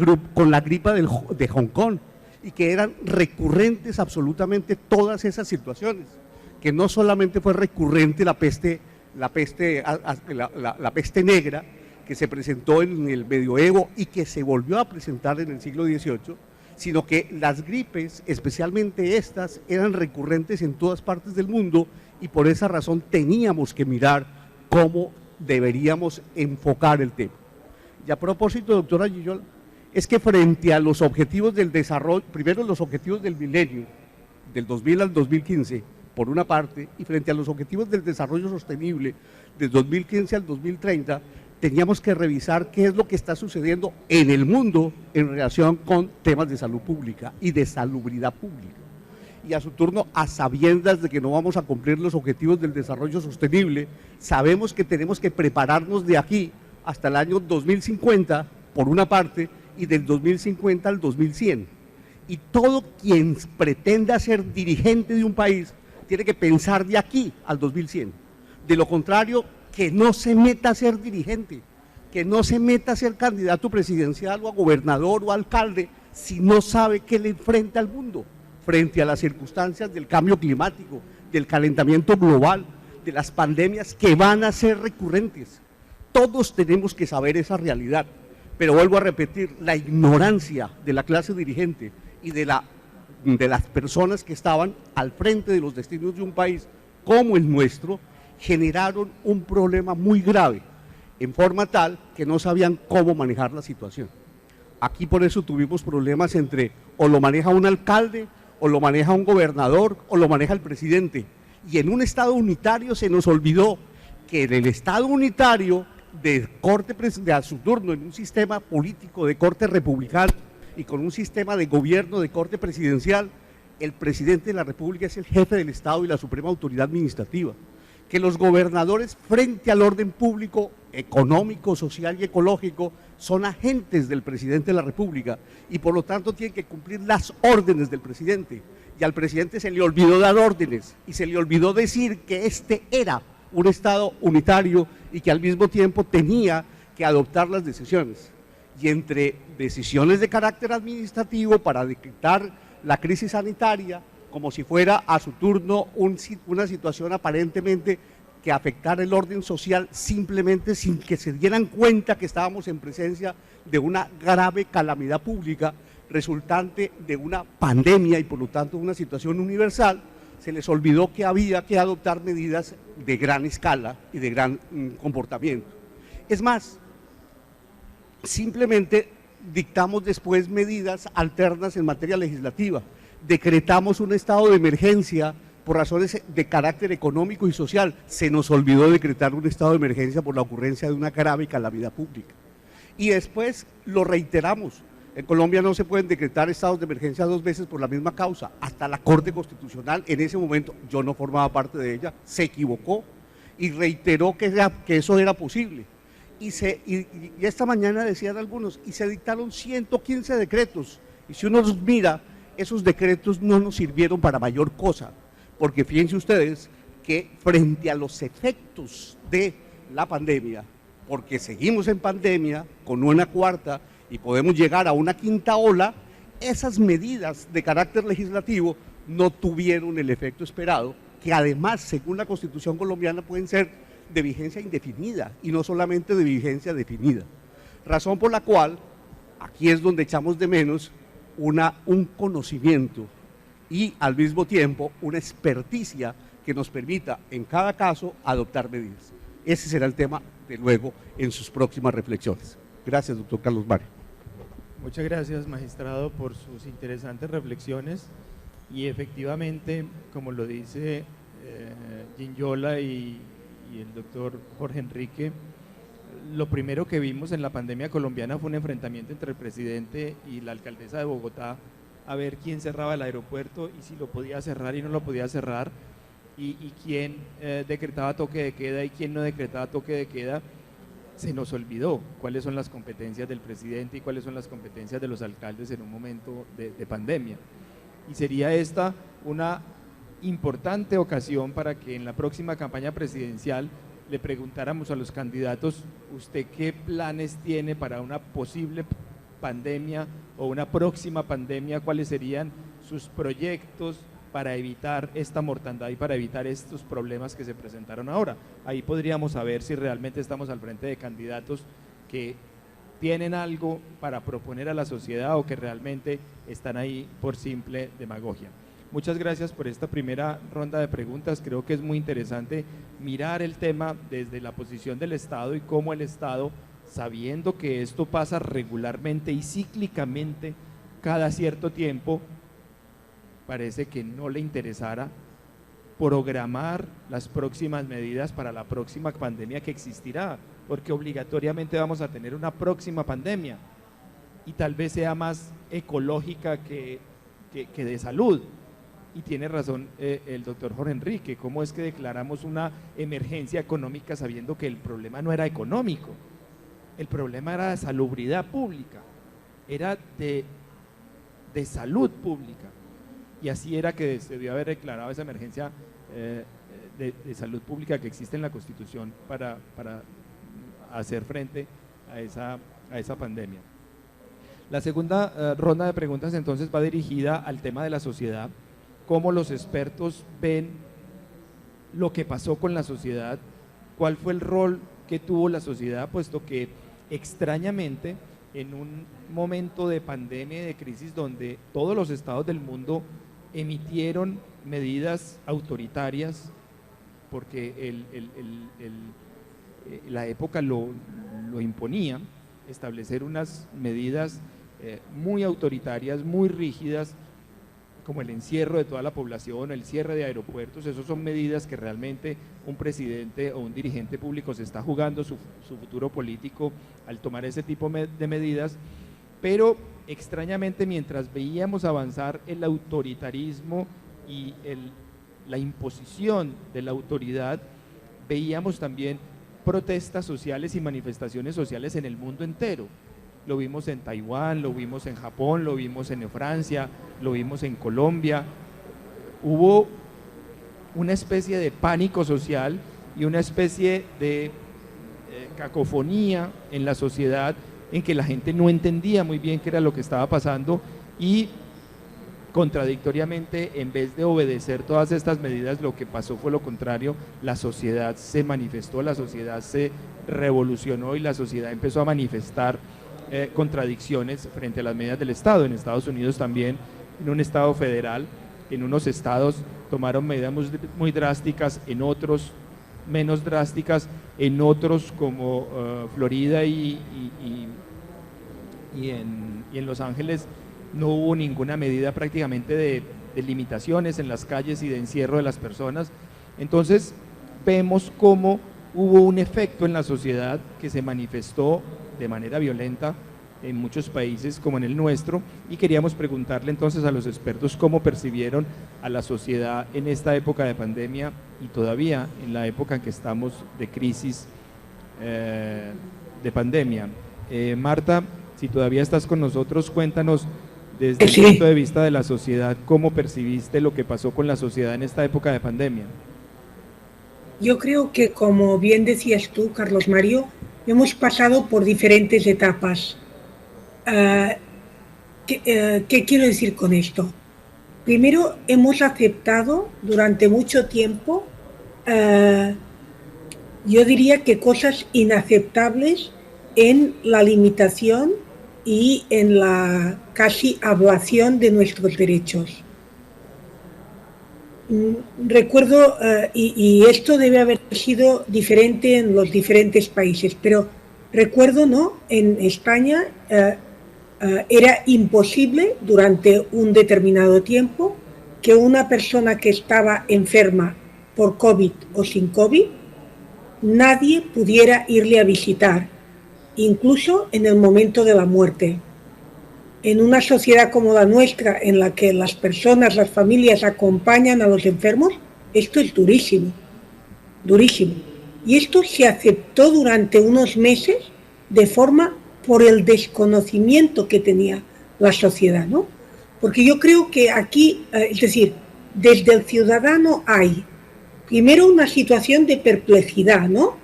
gripe de Hong Kong, y que eran recurrentes absolutamente todas esas situaciones, que no solamente fue recurrente la peste negra, que se presentó en el medioevo y que se volvió a presentar en el siglo XVIII, sino que las gripes, especialmente estas, eran recurrentes en todas partes del mundo, y por esa razón teníamos que mirar cómo deberíamos enfocar el tema. Y a propósito, doctora Gillol, es que frente a los objetivos del desarrollo, primero los objetivos del milenio, del 2000 al 2015, por una parte, y frente a los objetivos del desarrollo sostenible, del 2015 al 2030, teníamos que revisar qué es lo que está sucediendo en el mundo en relación con temas de salud pública y de salubridad pública. Y a su turno, a sabiendas de que no vamos a cumplir los objetivos del desarrollo sostenible, sabemos que tenemos que prepararnos de aquí hasta el año 2050, por una parte, y del 2050 al 2100. Y todo quien pretenda ser dirigente de un país tiene que pensar de aquí al 2100. De lo contrario, que no se meta a ser dirigente, que no se meta a ser candidato presidencial o a gobernador o alcalde si no sabe qué le enfrenta al mundo frente a las circunstancias del cambio climático, del calentamiento global, de las pandemias que van a ser recurrentes. Todos tenemos que saber esa realidad, pero vuelvo a repetir, la ignorancia de la clase dirigente y de las personas que estaban al frente de los destinos de un país como el nuestro, generaron un problema muy grave, en forma tal que no sabían cómo manejar la situación. Aquí por eso tuvimos problemas entre o lo maneja un alcalde, o lo maneja un gobernador, o lo maneja el presidente. Y en un Estado unitario se nos olvidó que en el Estado unitario de corte a su turno, en un sistema político de corte republicano y con un sistema de gobierno de corte presidencial, el presidente de la República es el jefe del Estado y la suprema autoridad administrativa. Que los gobernadores, frente al orden público, económico, social y ecológico, son agentes del presidente de la República y por lo tanto tienen que cumplir las órdenes del presidente. Y al presidente se le olvidó dar órdenes y se le olvidó decir que este era un Estado unitario y que al mismo tiempo tenía que adoptar las decisiones. Y entre decisiones de carácter administrativo para decretar la crisis sanitaria, como si fuera a su turno una situación aparentemente que afectara el orden social, simplemente sin que se dieran cuenta que estábamos en presencia de una grave calamidad pública resultante de una pandemia y por lo tanto una situación universal, se les olvidó que había que adoptar medidas de gran escala y de gran comportamiento. Es más, simplemente dictamos después medidas alternas en materia legislativa, decretamos un estado de emergencia por razones de carácter económico y social. Se nos olvidó decretar un estado de emergencia por la ocurrencia de una grave calamidad pública. Y después lo reiteramos. En Colombia no se pueden decretar estados de emergencia 2 veces por la misma causa. Hasta la Corte Constitucional, en ese momento, yo no formaba parte de ella, se equivocó y reiteró que eso era posible. Y esta mañana decían algunos, y se dictaron 115 decretos. Y si uno los mira, esos decretos no nos sirvieron para mayor cosa, porque fíjense ustedes que frente a los efectos de la pandemia, porque seguimos en pandemia con una cuarta y podemos llegar a una quinta ola, esas medidas de carácter legislativo no tuvieron el efecto esperado, que además, según la Constitución colombiana, pueden ser de vigencia indefinida y no solamente de vigencia definida. Razón por la cual aquí es donde echamos de menos un conocimiento y al mismo tiempo una experticia que nos permita en cada caso adoptar medidas. Ese será el tema de luego en sus próximas reflexiones. Gracias, doctor Carlos Mario. Muchas gracias, magistrado, por sus interesantes reflexiones y efectivamente, como lo dice Ginyola y el doctor Jorge Enrique, lo primero que vimos en la pandemia colombiana fue un enfrentamiento entre el presidente y la alcaldesa de Bogotá a ver quién cerraba el aeropuerto y si lo podía cerrar y no lo podía cerrar, y quién decretaba toque de queda y quién no decretaba toque de queda. Se nos olvidó cuáles son las competencias del presidente y cuáles son las competencias de los alcaldes en un momento de pandemia. Y sería esta una importante ocasión para que en la próxima campaña presidencial le preguntáramos a los candidatos, ¿usted qué planes tiene para una posible pandemia o una próxima pandemia? ¿Cuáles serían sus proyectos para evitar esta mortandad y para evitar estos problemas que se presentaron ahora? Ahí podríamos saber si realmente estamos al frente de candidatos que tienen algo para proponer a la sociedad o que realmente están ahí por simple demagogia. Muchas gracias por esta primera ronda de preguntas. Creo que es muy interesante mirar el tema desde la posición del Estado y cómo el Estado, sabiendo que esto pasa regularmente y cíclicamente cada cierto tiempo, parece que no le interesara programar las próximas medidas para la próxima pandemia que existirá, porque obligatoriamente vamos a tener una próxima pandemia y tal vez sea más ecológica que de salud. Y tiene razón el doctor Jorge Enrique, ¿cómo es que declaramos una emergencia económica sabiendo que el problema no era económico? El problema era de salubridad pública, era de salud pública, y así era que se debió haber declarado esa emergencia de salud pública que existe en la Constitución para hacer frente a esa pandemia. La segunda ronda de preguntas entonces va dirigida al tema de la sociedad. ¿Cómo los expertos ven lo que pasó con la sociedad? ¿Cuál fue el rol que tuvo la sociedad? Puesto que extrañamente en un momento de pandemia y de crisis donde todos los estados del mundo emitieron medidas autoritarias, porque la época lo imponía, establecer unas medidas muy autoritarias, muy rígidas, como el encierro de toda la población, el cierre de aeropuertos. Esas son medidas que realmente un presidente o un dirigente público se está jugando su futuro político al tomar ese tipo de medidas, pero extrañamente mientras veíamos avanzar el autoritarismo y la imposición de la autoridad, veíamos también protestas sociales y manifestaciones sociales en el mundo entero. Lo vimos en Taiwán, lo vimos en Japón, lo vimos en Francia, lo vimos en Colombia. Hubo una especie de pánico social y una especie de cacofonía en la sociedad en que la gente no entendía muy bien qué era lo que estaba pasando y contradictoriamente, en vez de obedecer todas estas medidas, lo que pasó fue lo contrario. La sociedad se manifestó, la sociedad se revolucionó y la sociedad empezó a manifestar contradicciones frente a las medidas del Estado. En Estados Unidos también, en un estado federal, en unos estados tomaron medidas muy drásticas, en otros menos drásticas. En otros como Florida y en Los Ángeles no hubo ninguna medida prácticamente de limitaciones en las calles y de encierro de las personas. Entonces vemos cómo hubo un efecto en la sociedad que se manifestó de manera violenta en muchos países como en el nuestro, y queríamos preguntarle entonces a los expertos cómo percibieron a la sociedad en esta época de pandemia y todavía en la época en que estamos de crisis de pandemia. Marta, si todavía estás con nosotros, cuéntanos desde el punto de vista de la sociedad, ¿cómo percibiste lo que pasó con la sociedad en esta época de pandemia? Yo creo que, como bien decías tú, Carlos Mario, hemos pasado por diferentes etapas. ¿Qué quiero decir con esto? Primero, hemos aceptado durante mucho tiempo, yo diría que cosas inaceptables en la limitación y en la casi ablación de nuestros derechos. Recuerdo, y esto debe haber sido diferente en los diferentes países, pero recuerdo, ¿no?, en España era imposible durante un determinado tiempo que una persona que estaba enferma por COVID o sin COVID, nadie pudiera irle a visitar, incluso en el momento de la muerte. En una sociedad como la nuestra, en la que las personas, las familias acompañan a los enfermos, esto es durísimo, durísimo. Y esto se aceptó durante unos meses de forma por el desconocimiento que tenía la sociedad, ¿no? Porque yo creo que aquí, es decir, desde el ciudadano hay primero una situación de perplejidad, ¿no?,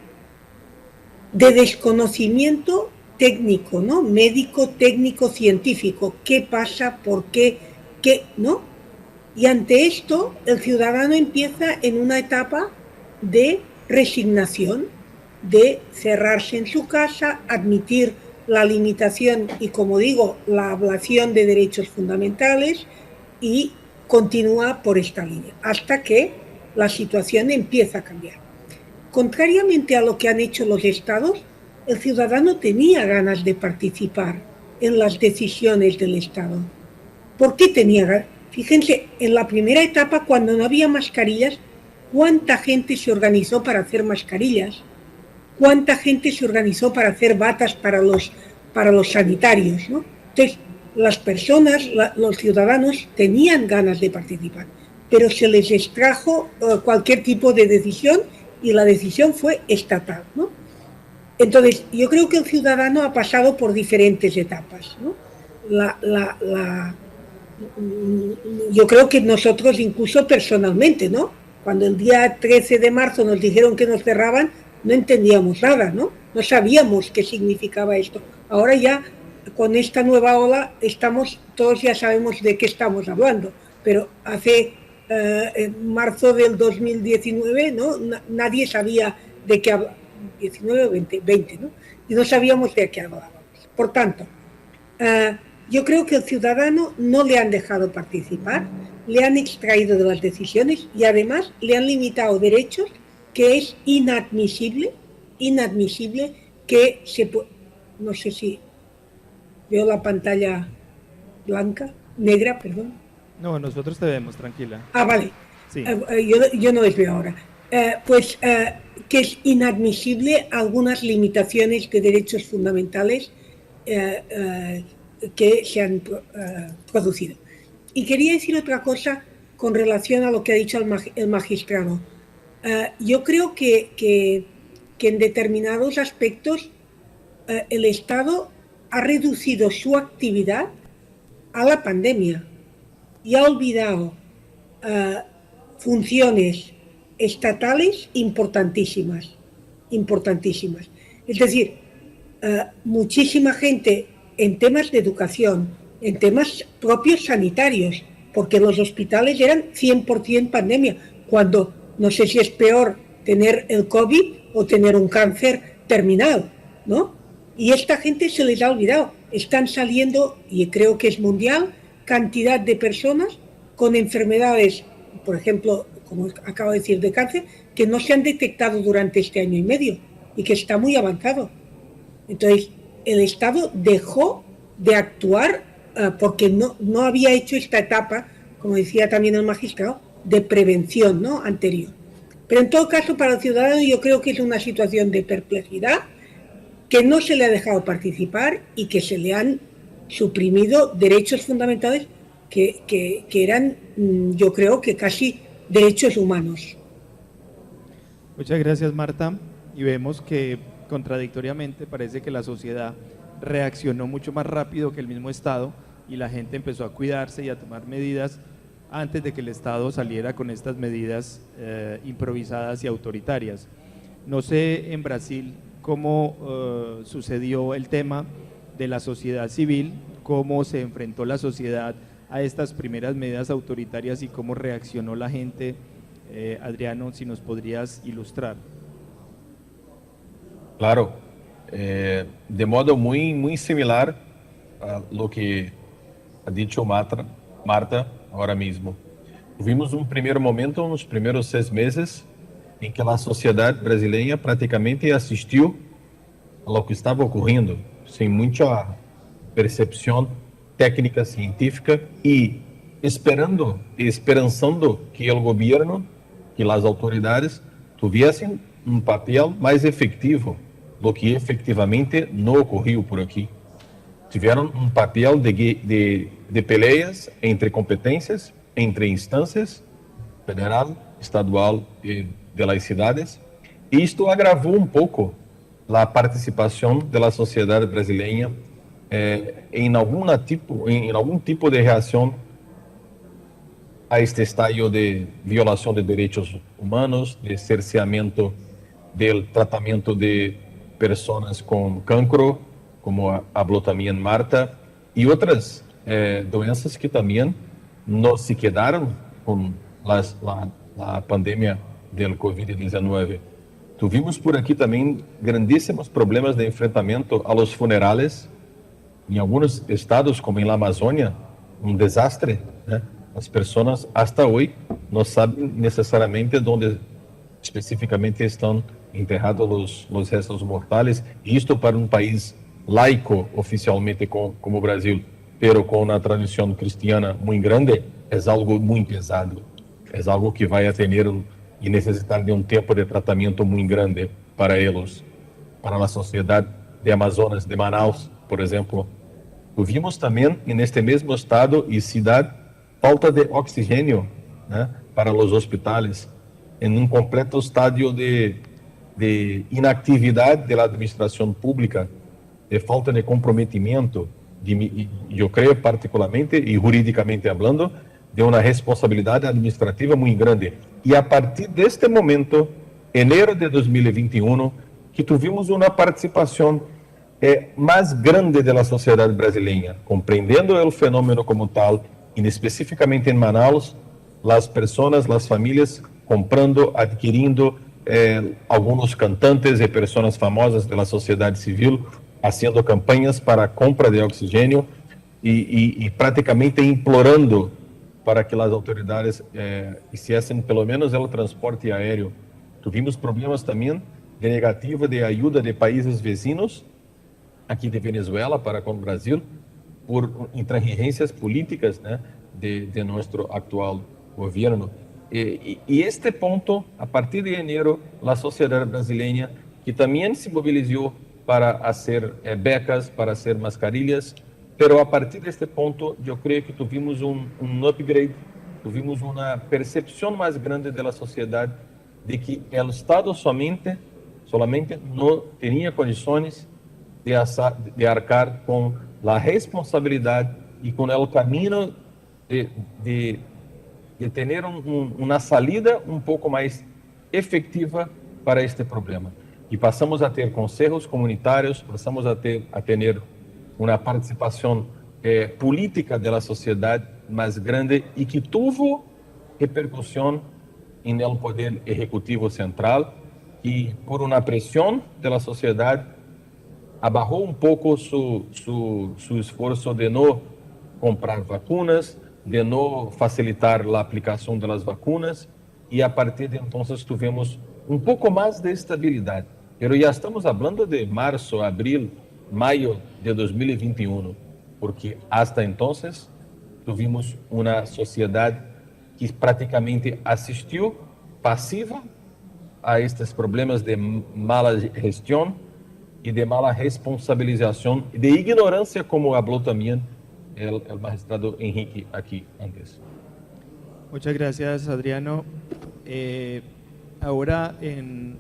de desconocimiento técnico, ¿no?, médico, técnico, científico. ¿Qué pasa? ¿Por qué? ¿Qué? ¿No? Y ante esto, el ciudadano empieza en una etapa de resignación, de cerrarse en su casa, admitir la limitación y, como digo, la ablación de derechos fundamentales, y continúa por esta línea, hasta que la situación empieza a cambiar. Contrariamente a lo que han hecho los estados, el ciudadano tenía ganas de participar en las decisiones del Estado. ¿Por qué tenía ganas? Fíjense, en la primera etapa, cuando no había mascarillas, ¿cuánta gente se organizó para hacer mascarillas? ¿Cuánta gente se organizó para hacer batas para los sanitarios, ¿no? Entonces, las personas, los ciudadanos, tenían ganas de participar, pero se les extrajo cualquier tipo de decisión, y la decisión fue estatal, ¿no? Entonces, yo creo que el ciudadano ha pasado por diferentes etapas, ¿no? Yo creo que nosotros, incluso personalmente, ¿no?, cuando el día 13 de marzo nos dijeron que nos cerraban, no entendíamos nada, ¿no? No sabíamos qué significaba esto. Ahora ya, con esta nueva ola, todos ya sabemos de qué estamos hablando, pero en marzo del 2019, ¿no?, nadie sabía de qué hablábamos, 19 o 20, ¿no?, y no sabíamos de qué hablábamos. Por tanto, yo creo que al ciudadano no le han dejado participar, le han extraído de las decisiones y además le han limitado derechos, que es inadmisible que no sé si veo la pantalla negra, perdón. No, nosotros te vemos, tranquila. Vale. Sí. Yo no les veo ahora. Que es inadmisible algunas limitaciones de derechos fundamentales que se han producido. Y quería decir otra cosa con relación a lo que ha dicho el magistrado. Yo creo que en determinados aspectos el Estado ha reducido su actividad a la pandemia y ha olvidado funciones estatales importantísimas. Es decir, muchísima gente en temas de educación, en temas propios sanitarios, porque los hospitales eran 100% pandemia, cuando no sé si es peor tener el COVID o tener un cáncer terminal, ¿no? Y esta gente se les ha olvidado. Están saliendo, y creo que es mundial, cantidad de personas con enfermedades, por ejemplo, como acabo de decir, de cáncer, que no se han detectado durante este año y medio y que está muy avanzado. Entonces, el Estado dejó de actuar porque no había hecho esta etapa, como decía también el magistrado, de prevención, ¿no?, anterior. Pero en todo caso, para el ciudadano yo creo que es una situación de perplejidad, que no se le ha dejado participar y que se le han suprimido derechos fundamentales que eran, yo creo que casi derechos humanos. Muchas gracias, Marta. Y vemos que contradictoriamente parece que la sociedad reaccionó mucho más rápido que el mismo Estado y la gente empezó a cuidarse y a tomar medidas antes de que el Estado saliera con estas medidas improvisadas y autoritarias. No sé en Brasil cómo sucedió el tema de la sociedad civil, cómo se enfrentó la sociedad a estas primeras medidas autoritarias y cómo reaccionó la gente. Adriano, si nos podrías ilustrar. Claro, de modo muy similar a lo que ha dicho Marta ahora mismo. Tuvimos un primer momento, unos primeros 6 meses, en que la sociedad brasileña prácticamente asistió a lo que estaba ocurriendo, sin mucha percepción técnica, científica, y esperanzando que el gobierno, que las autoridades tuviesen un papel más efectivo, lo que efectivamente no ocurrió por aquí. Tiveram um papel de peleas entre competências, entre instâncias, federal, estadual e de las cidades. E isto agravou um pouco a participação da sociedade brasileira em algum tipo de reação a este estágio de violação de direitos humanos, de cerceamento do tratamento de pessoas com cancro, como habló también Marta, y otras doenças que también no se quedaron con la pandemia del COVID-19. Tuvimos por aquí también grandísimos problemas de enfrentamiento a los funerales, en algunos estados, como en la Amazonia, un desastre, ¿eh? Las personas hasta hoy no saben necesariamente dónde específicamente están enterrados los restos mortales, y esto para un país laico oficialmente como Brasil, pero com uma tradição cristiana muito grande, é algo muito pesado. É algo que vai ter e necessitar de um tempo de tratamento muito grande para eles, para a sociedade de Amazonas, de Manaus, por exemplo. Vimos também, neste mesmo estado e cidade, falta de oxigênio, né, para os hospitais, em um completo estádio de inatividade da administração pública, de falta de comprometimento, eu creio particularmente e juridicamente falando, de uma responsabilidade administrativa muito grande. E a partir deste momento, enero de 2021, que tivemos uma participação mais grande da sociedade brasileira, compreendendo o fenômeno como tal, e especificamente em Manaus, as pessoas, as famílias comprando, adquirindo, alguns cantantes e pessoas famosas da sociedade civil, haciendo campanhas para a compra de oxigênio e praticamente implorando para que as autoridades hiciessem pelo menos o transporte aéreo. Tivemos problemas também de negativa de ajuda de países vizinhos, aqui de Venezuela para com o Brasil, por intransigências políticas, né, de nosso atual governo. E este ponto, a partir de janeiro, a sociedade brasileira, que também se mobilizou para fazer becas, para fazer mascarilhas, pero a partir deste ponto, eu creio que tivemos um upgrade, tivemos uma percepção mais grande da sociedade de que o Estado solamente não tinha condições de arcar com a responsabilidade e com o caminho de ter uma saída um pouco mais efetiva para este problema. E passamos a ter conselhos comunitários, passamos a ter uma participação política da sociedade mais grande e que teve repercussão no poder executivo central, e por uma pressão da sociedade abarrou um pouco seu esforço de não comprar vacunas, de não facilitar a aplicação das vacunas, y a partir de entonces tuvimos un poco más de estabilidad. Pero ya estamos hablando de marzo, abril, mayo de 2021, porque hasta entonces tuvimos una sociedad que prácticamente asistió pasiva a estos problemas de mala gestión y de mala responsabilización, de ignorancia, como habló también el magistrado Enrique aquí antes. Muchas gracias, Adriano. Ahora en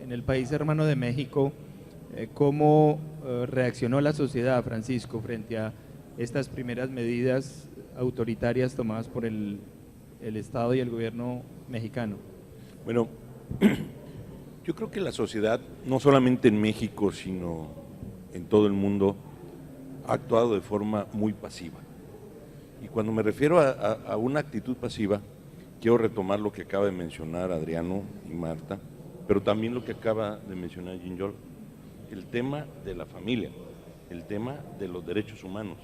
el país hermano de México, ¿cómo reaccionó la sociedad, Francisco, frente a estas primeras medidas autoritarias tomadas por el Estado y el gobierno mexicano? Bueno, yo creo que la sociedad, no solamente en México, sino en todo el mundo, ha actuado de forma muy pasiva. Y cuando me refiero a una actitud pasiva, quiero retomar lo que acaba de mencionar Adriano y Marta, pero también lo que acaba de mencionar Ginyol, el tema de la familia, el tema de los derechos humanos.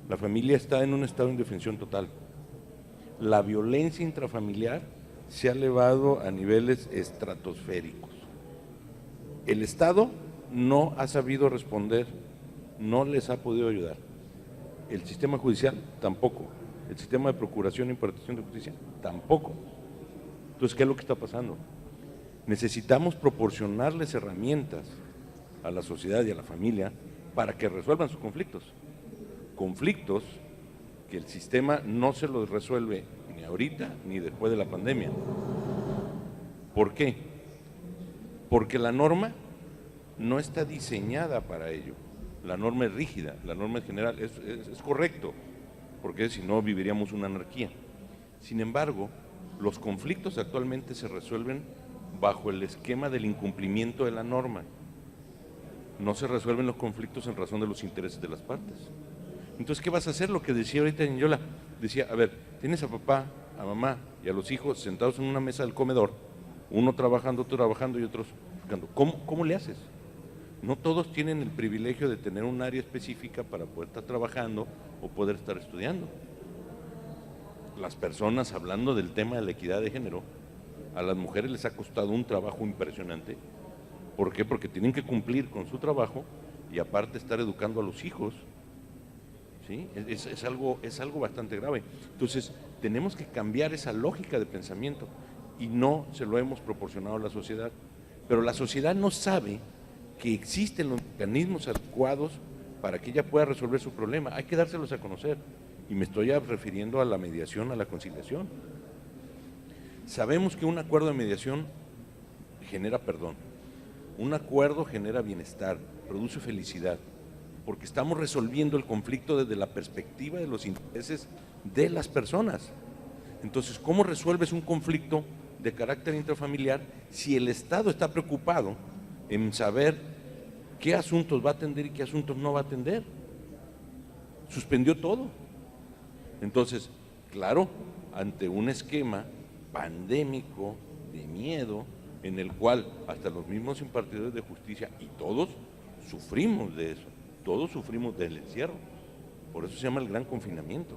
La familia está en un estado de indefensión total. La violencia intrafamiliar se ha elevado a niveles estratosféricos. El Estado no ha sabido responder, no les ha podido ayudar. El sistema judicial tampoco. El sistema de procuración y impartición de justicia tampoco. Entonces, ¿qué es lo que está pasando? Necesitamos proporcionarles herramientas a la sociedad y a la familia para que resuelvan sus conflictos. Conflictos que el sistema no se los resuelve ni ahorita ni después de la pandemia. ¿Por qué? Porque la norma no está diseñada para ello. La norma es rígida, la norma es general, es correcto, porque si no viviríamos una anarquía. Sin embargo, los conflictos actualmente se resuelven bajo el esquema del incumplimiento de la norma. No se resuelven los conflictos en razón de los intereses de las partes. Entonces, ¿qué vas a hacer? Lo que decía ahorita Yola, decía, a ver, tienes a papá, a mamá y a los hijos sentados en una mesa del comedor, uno trabajando, otro trabajando y otros buscando. ¿Cómo le haces? No todos tienen el privilegio de tener un área específica para poder estar trabajando o poder estar estudiando. Las personas, hablando del tema de la equidad de género, a las mujeres les ha costado un trabajo impresionante. ¿Por qué? Porque tienen que cumplir con su trabajo y aparte estar educando a los hijos. ¿Sí? Es algo bastante grave. Entonces, tenemos que cambiar esa lógica de pensamiento y no se lo hemos proporcionado a la sociedad. Pero la sociedad no sabe que existen los mecanismos adecuados para que ella pueda resolver su problema. Hay que dárselos a conocer. Y me estoy refiriendo a la mediación, a la conciliación. Sabemos que un acuerdo de mediación genera perdón. Un acuerdo genera bienestar, produce felicidad, porque estamos resolviendo el conflicto desde la perspectiva de los intereses de las personas. Entonces, ¿cómo resuelves un conflicto de carácter intrafamiliar si el Estado está preocupado en saber qué asuntos va a atender y qué asuntos no va a atender? Suspendió todo. Entonces, claro, ante un esquema pandémico de miedo, en el cual hasta los mismos impartidores de justicia y todos sufrimos de eso, todos sufrimos del encierro, por eso se llama el gran confinamiento.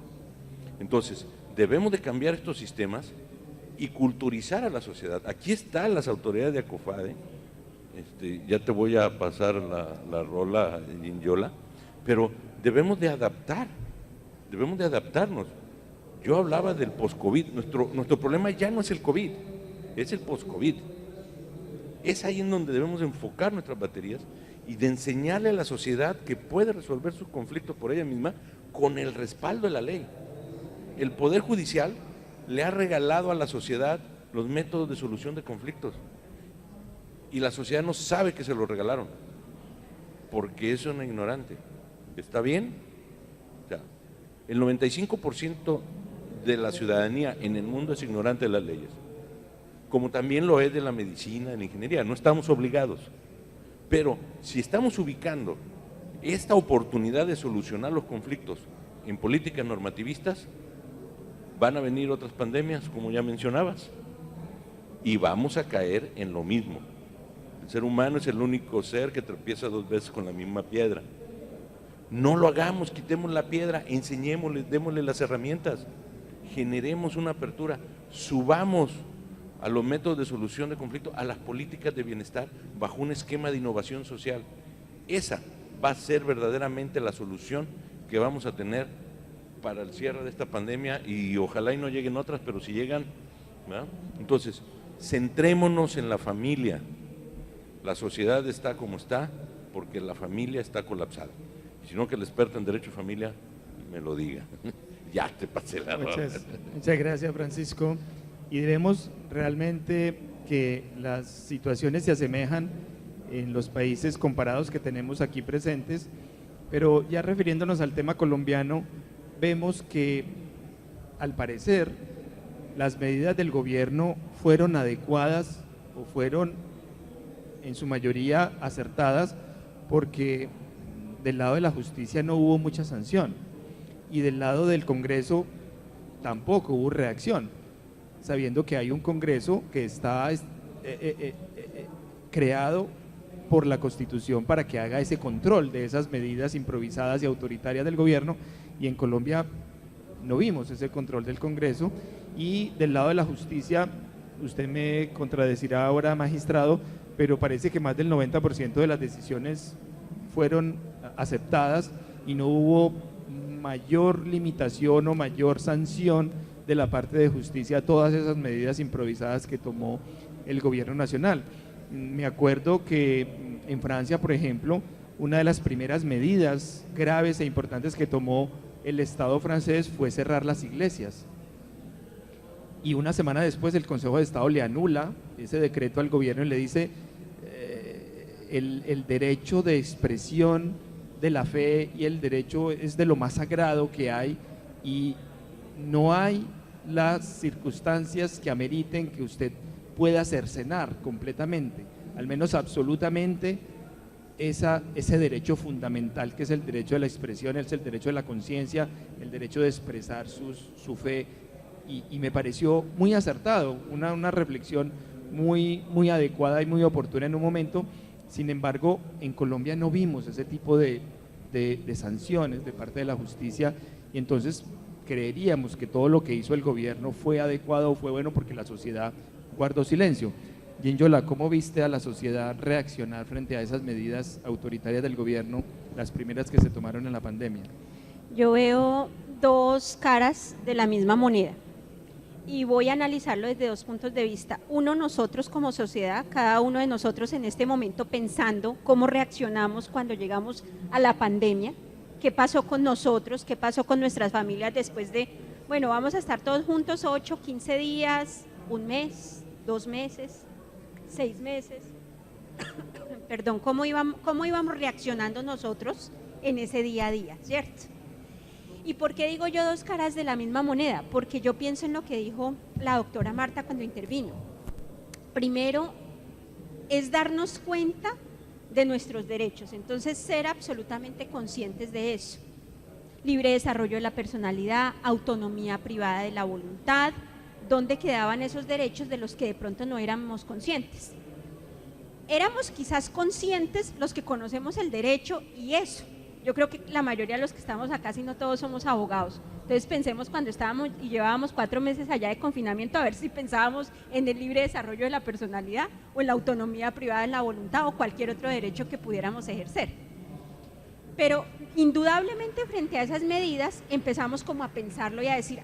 Entonces, debemos de cambiar estos sistemas y culturizar a la sociedad. Aquí están las autoridades de ACOFADE, ya te voy a pasar la rola, Yola, pero debemos de adaptarnos. Yo hablaba del post-COVID, nuestro problema ya no es el COVID, es el post-COVID. Es ahí en donde debemos enfocar nuestras baterías y de enseñarle a la sociedad que puede resolver sus conflictos por ella misma con el respaldo de la ley. El Poder Judicial le ha regalado a la sociedad los métodos de solución de conflictos y la sociedad no sabe que se los regalaron porque es una ignorante. ¿Está bien? O sea, el 95% de la ciudadanía en el mundo es ignorante de las leyes, como también lo es de la medicina, de la ingeniería. No estamos obligados, pero si estamos ubicando esta oportunidad de solucionar los conflictos en políticas normativistas, van a venir otras pandemias, como ya mencionabas, y vamos a caer en lo mismo. El ser humano es el único ser que tropieza dos veces con la misma piedra. No lo hagamos, quitemos la piedra, enseñémosle, démosle las herramientas, generemos una apertura. subamos a los métodos de solución de conflicto, a las políticas de bienestar bajo un esquema de innovación social. Esa va a ser verdaderamente la solución que vamos a tener para el cierre de esta pandemia, y ojalá y no lleguen otras, pero si llegan, ¿verdad? Entonces, centrémonos en la familia. La sociedad está como está porque la familia está colapsada. Si no, que el experto en derecho de familia me lo diga. Ya te pasé la ropa. Muchas gracias, Francisco. Y vemos realmente que las situaciones se asemejan en los países comparados que tenemos aquí presentes, pero ya refiriéndonos al tema colombiano, vemos que al parecer las medidas del gobierno fueron adecuadas o fueron en su mayoría acertadas, porque del lado de la justicia no hubo mucha sanción y del lado del Congreso tampoco hubo reacción, sabiendo que hay un Congreso que está creado por la Constitución para que haga ese control de esas medidas improvisadas y autoritarias del gobierno, y en Colombia no vimos ese control del Congreso. Y del lado de la justicia, usted me contradecirá ahora, magistrado, pero parece que más del 90% de las decisiones fueron aceptadas y no hubo mayor limitación o mayor sanción de la parte de justicia a todas esas medidas improvisadas que tomó el gobierno nacional. Me acuerdo que en Francia, por ejemplo, una de las primeras medidas graves e importantes que tomó el Estado francés fue cerrar las iglesias. Y una semana después el Consejo de Estado le anula ese decreto al gobierno y le dice el derecho de expresión de la fe y el derecho es de lo más sagrado que hay, y no hay las circunstancias que ameriten que usted pueda cercenar completamente, al menos absolutamente, ese derecho fundamental que es el derecho de la expresión, es el derecho de la conciencia, el derecho de expresar su fe, y me pareció muy acertado, una reflexión muy adecuada y muy oportuna en un momento. Sin embargo, en Colombia no vimos ese tipo de sanciones de parte de la justicia, y entonces creeríamos que todo lo que hizo el gobierno fue adecuado o fue bueno porque la sociedad guardó silencio. Yenyola, ¿cómo viste a la sociedad reaccionar frente a esas medidas autoritarias del gobierno, las primeras que se tomaron en la pandemia? Yo veo dos caras de la misma moneda y voy a analizarlo desde dos puntos de vista. Uno, nosotros como sociedad, cada uno de nosotros en este momento pensando cómo reaccionamos cuando llegamos a la pandemia, qué pasó con nosotros, qué pasó con nuestras familias después de, bueno, vamos a estar todos juntos 8, 15 días, un mes, 2 meses, 6 meses, perdón, cómo íbamos reaccionando nosotros en ese día a día, ¿cierto? ¿Y por qué digo yo dos caras de la misma moneda? Porque yo pienso en lo que dijo la doctora Marta cuando intervino. Primero, es darnos cuenta de nuestros derechos, entonces ser absolutamente conscientes de eso. Libre desarrollo de la personalidad, autonomía privada de la voluntad, ¿dónde quedaban esos derechos de los que de pronto no éramos conscientes? Éramos quizás conscientes los que conocemos el derecho y eso. Yo creo que la mayoría de los que estamos acá, si no todos somos abogados, entonces pensemos cuando estábamos y llevábamos 4 meses allá de confinamiento, a ver si pensábamos en el libre desarrollo de la personalidad o en la autonomía privada de la voluntad o cualquier otro derecho que pudiéramos ejercer. Pero indudablemente frente a esas medidas empezamos como a pensarlo y a decir,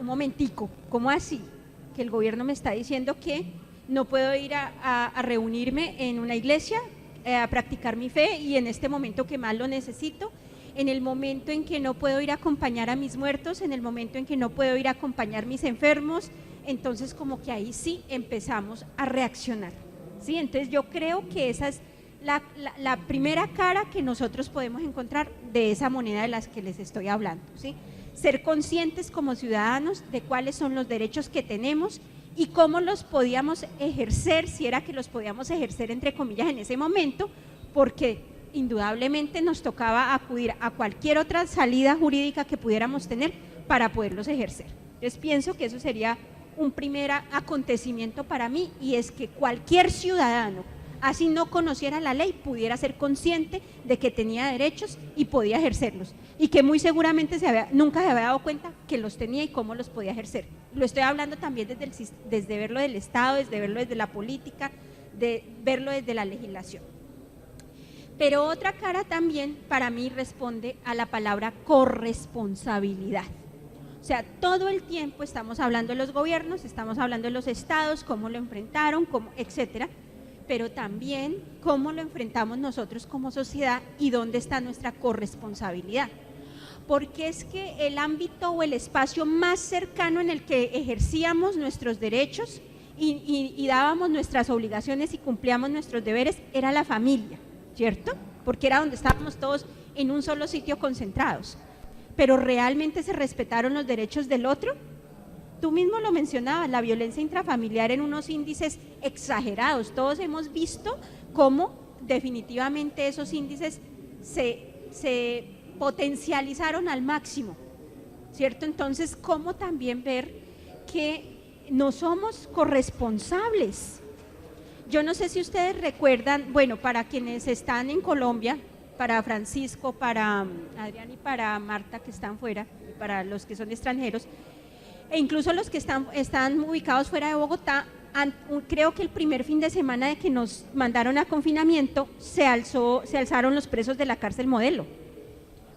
un momentico, ¿cómo así? Que el gobierno me está diciendo que no puedo ir a reunirme en una iglesia, a practicar mi fe, y en este momento que más lo necesito, en el momento en que no puedo ir a acompañar a mis muertos, en el momento en que no puedo ir a acompañar a mis enfermos, entonces como que ahí sí empezamos a reaccionar, ¿sí? Entonces yo creo que esa es la primera cara que nosotros podemos encontrar de esa moneda de las que les estoy hablando, ¿sí? Ser conscientes como ciudadanos de cuáles son los derechos que tenemos y cómo los podíamos ejercer, si era que los podíamos ejercer entre comillas en ese momento, porque indudablemente nos tocaba acudir a cualquier otra salida jurídica que pudiéramos tener para poderlos ejercer. Entonces pienso que eso sería un primer acontecimiento para mí, y es que cualquier ciudadano, así no conociera la ley, pudiera ser consciente de que tenía derechos y podía ejercerlos, y que muy seguramente nunca se había dado cuenta que los tenía y cómo los podía ejercer. Lo estoy hablando también desde verlo del Estado, desde verlo desde la política, de verlo desde la legislación. Pero otra cara también para mí responde a la palabra corresponsabilidad. O sea, todo el tiempo estamos hablando de los gobiernos, estamos hablando de los estados, cómo lo enfrentaron, etcétera, pero también cómo lo enfrentamos nosotros como sociedad y dónde está nuestra corresponsabilidad. Porque es que el ámbito o el espacio más cercano en el que ejercíamos nuestros derechos y dábamos nuestras obligaciones y cumplíamos nuestros deberes era la familia, ¿cierto? Porque era donde estábamos todos en un solo sitio concentrados. Pero ¿realmente se respetaron los derechos del otro? Tú mismo lo mencionabas, la violencia intrafamiliar en unos índices exagerados. Todos hemos visto cómo definitivamente esos índices se potencializaron al máximo, ¿cierto? Entonces, ¿cómo también ver que no somos corresponsables? Yo no sé si ustedes recuerdan, bueno, para quienes están en Colombia, para Francisco, para Adrián y para Marta que están fuera, para los que son extranjeros, e incluso los que están ubicados fuera de Bogotá, creo que el primer fin de semana de que nos mandaron a confinamiento, se alzaron los presos de la cárcel Modelo,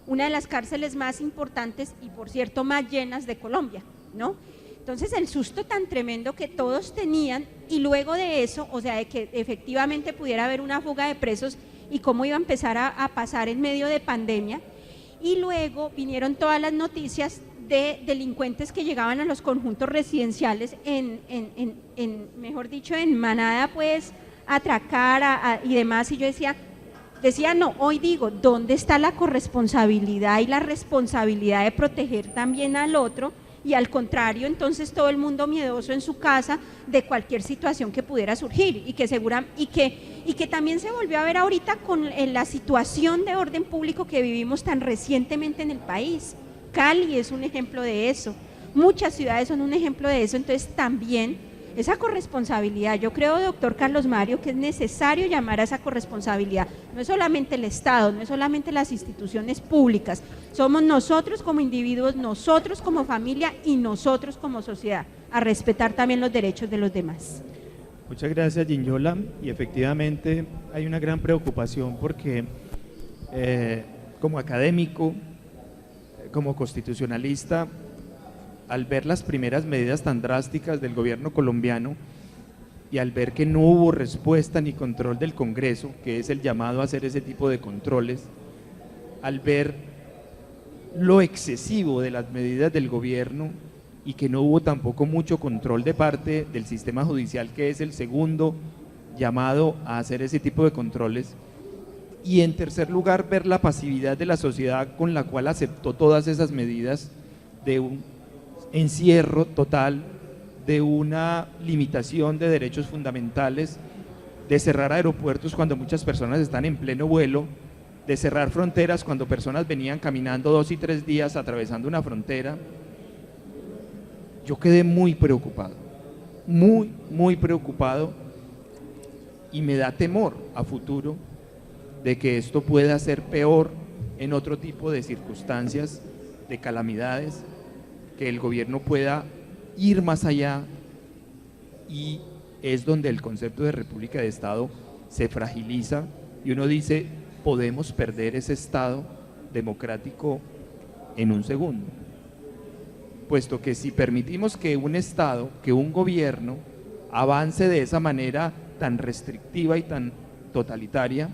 una de las cárceles más importantes y por cierto más llenas de Colombia, ¿no? Entonces el susto tan tremendo que todos tenían y luego de eso, o sea, de que efectivamente pudiera haber una fuga de presos y cómo iba a empezar a pasar en medio de pandemia, y luego vinieron todas las noticias de delincuentes que llegaban a los conjuntos residenciales mejor dicho, en manada, pues, a atracar y demás, y yo decía, no, hoy digo, ¿dónde está la corresponsabilidad y la responsabilidad de proteger también al otro? Y al contrario, entonces todo el mundo miedoso en su casa de cualquier situación que pudiera surgir y que también se volvió a ver ahorita en la situación de orden público que vivimos tan recientemente en el país. Cali es un ejemplo de eso, muchas ciudades son un ejemplo de eso, entonces también esa corresponsabilidad, yo creo, doctor Carlos Mario, que es necesario llamar a esa corresponsabilidad, no es solamente el Estado, no es solamente las instituciones públicas, somos nosotros como individuos, nosotros como familia y nosotros como sociedad, a respetar también los derechos de los demás. Muchas gracias, Ginyola, y efectivamente hay una gran preocupación porque como académico, como constitucionalista, al ver las primeras medidas tan drásticas del gobierno colombiano y al ver que no hubo respuesta ni control del Congreso, que es el llamado a hacer ese tipo de controles, al ver lo excesivo de las medidas del gobierno y que no hubo tampoco mucho control de parte del sistema judicial, que es el segundo llamado a hacer ese tipo de controles, y en tercer lugar ver la pasividad de la sociedad con la cual aceptó todas esas medidas de un encierro total, de una limitación de derechos fundamentales, de cerrar aeropuertos cuando muchas personas están en pleno vuelo, de cerrar fronteras cuando personas venían caminando 2 y 3 días atravesando una frontera. Yo quedé muy preocupado, muy preocupado, y me da temor a futuro de que esto pueda ser peor en otro tipo de circunstancias, de calamidades, que el gobierno pueda ir más allá, y es donde el concepto de república de Estado se fragiliza y uno dice, podemos perder ese Estado democrático en un segundo, puesto que si permitimos que un Estado, que un gobierno avance de esa manera tan restrictiva y tan totalitaria,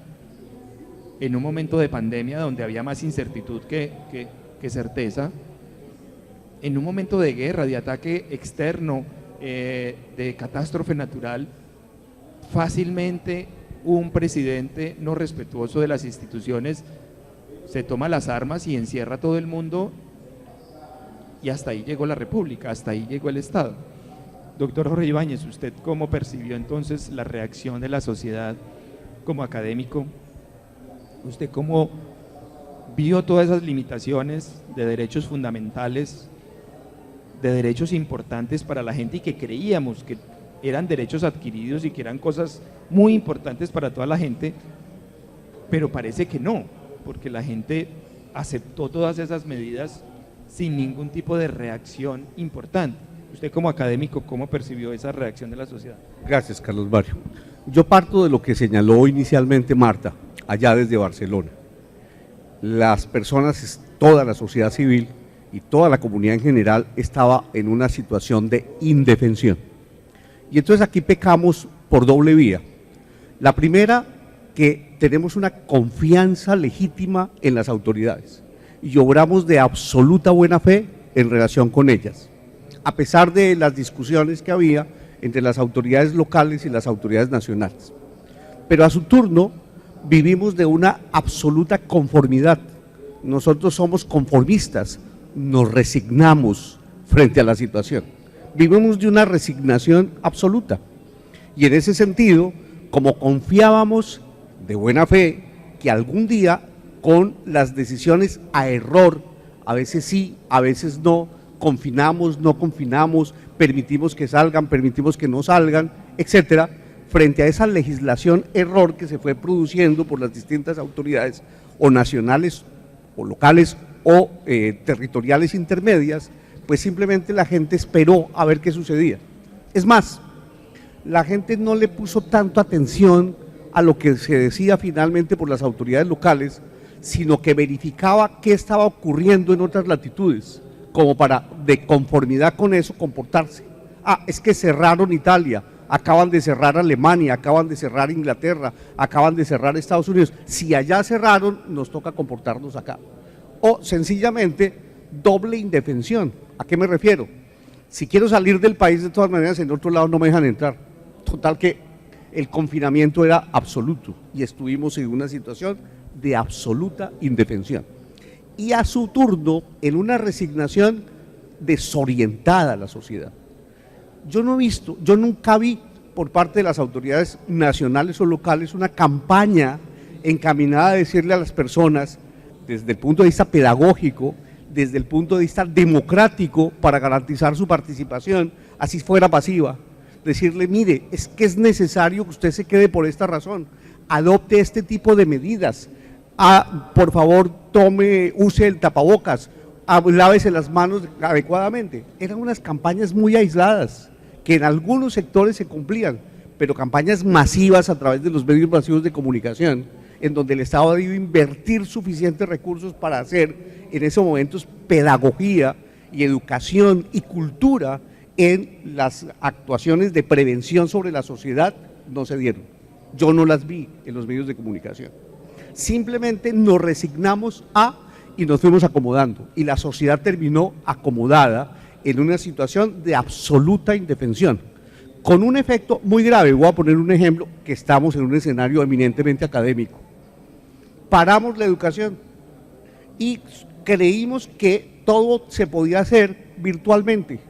en un momento de pandemia donde había más incertidumbre que certeza, en un momento de guerra, de ataque externo, de catástrofe natural, fácilmente un presidente no respetuoso de las instituciones se toma las armas y encierra a todo el mundo, y hasta ahí llegó la República, hasta ahí llegó el Estado. Doctor Jorge Ibáñez, ¿usted cómo percibió entonces la reacción de la sociedad como académico? ¿Usted cómo vio todas esas limitaciones de derechos fundamentales, de derechos importantes para la gente y que creíamos que eran derechos adquiridos y que eran cosas muy importantes para toda la gente, pero parece que no, porque la gente aceptó todas esas medidas sin ningún tipo de reacción importante? Usted como académico, ¿cómo percibió esa reacción de la sociedad? Gracias, Carlos Mario. Yo parto de lo que señaló inicialmente Marta, allá desde Barcelona. Las personas, toda la sociedad civil y toda la comunidad en general estaba en una situación de indefensión. Y entonces aquí pecamos por doble vía. La primera, que tenemos una confianza legítima en las autoridades y obramos de absoluta buena fe en relación con ellas, a pesar de las discusiones que había entre las autoridades locales y las autoridades nacionales. Pero a su turno vivimos de una absoluta conformidad. Nosotros somos conformistas, nos resignamos frente a la situación. Vivimos de una resignación absoluta. Y en ese sentido, como confiábamos de buena fe que algún día con las decisiones a error, a veces sí, a veces no, confinamos, no confinamos, permitimos que salgan, permitimos que no salgan, etcétera, frente a esa legislación error que se fue produciendo por las distintas autoridades o nacionales o locales o territoriales intermedias, pues simplemente la gente esperó a ver qué sucedía. Es más, la gente no le puso tanto atención a lo que se decía finalmente por las autoridades locales, sino que verificaba qué estaba ocurriendo en otras latitudes, como para, de conformidad con eso, comportarse. Ah, es que cerraron Italia, acaban de cerrar Alemania, acaban de cerrar Inglaterra, acaban de cerrar Estados Unidos. Si allá cerraron, nos toca comportarnos acá. O sencillamente, doble indefensión. ¿A qué me refiero? Si quiero salir del país, de todas maneras, en otro lado no me dejan entrar. Total que el confinamiento era absoluto y estuvimos en una situación de absoluta indefensión. Y a su turno, en una resignación desorientada a la sociedad. Yo nunca vi por parte de las autoridades nacionales o locales una campaña encaminada a decirle a las personas, desde el punto de vista pedagógico, desde el punto de vista democrático, para garantizar su participación, así fuera pasiva, decirle, mire, es que es necesario que usted se quede por esta razón, adopte este tipo de medidas, por favor use el tapabocas, lávese las manos adecuadamente. Eran unas campañas muy aisladas, que en algunos sectores se cumplían, pero campañas masivas a través de los medios masivos de comunicación, en donde el Estado debió invertir suficientes recursos para hacer en esos momentos pedagogía y educación y cultura en las actuaciones de prevención sobre la sociedad, no se dieron. Yo no las vi en los medios de comunicación. Simplemente nos resignamos y nos fuimos acomodando, y la sociedad terminó acomodada en una situación de absoluta indefensión, con un efecto muy grave. Voy a poner un ejemplo, que estamos en un escenario eminentemente académico. Paramos la educación y creímos que todo se podía hacer virtualmente,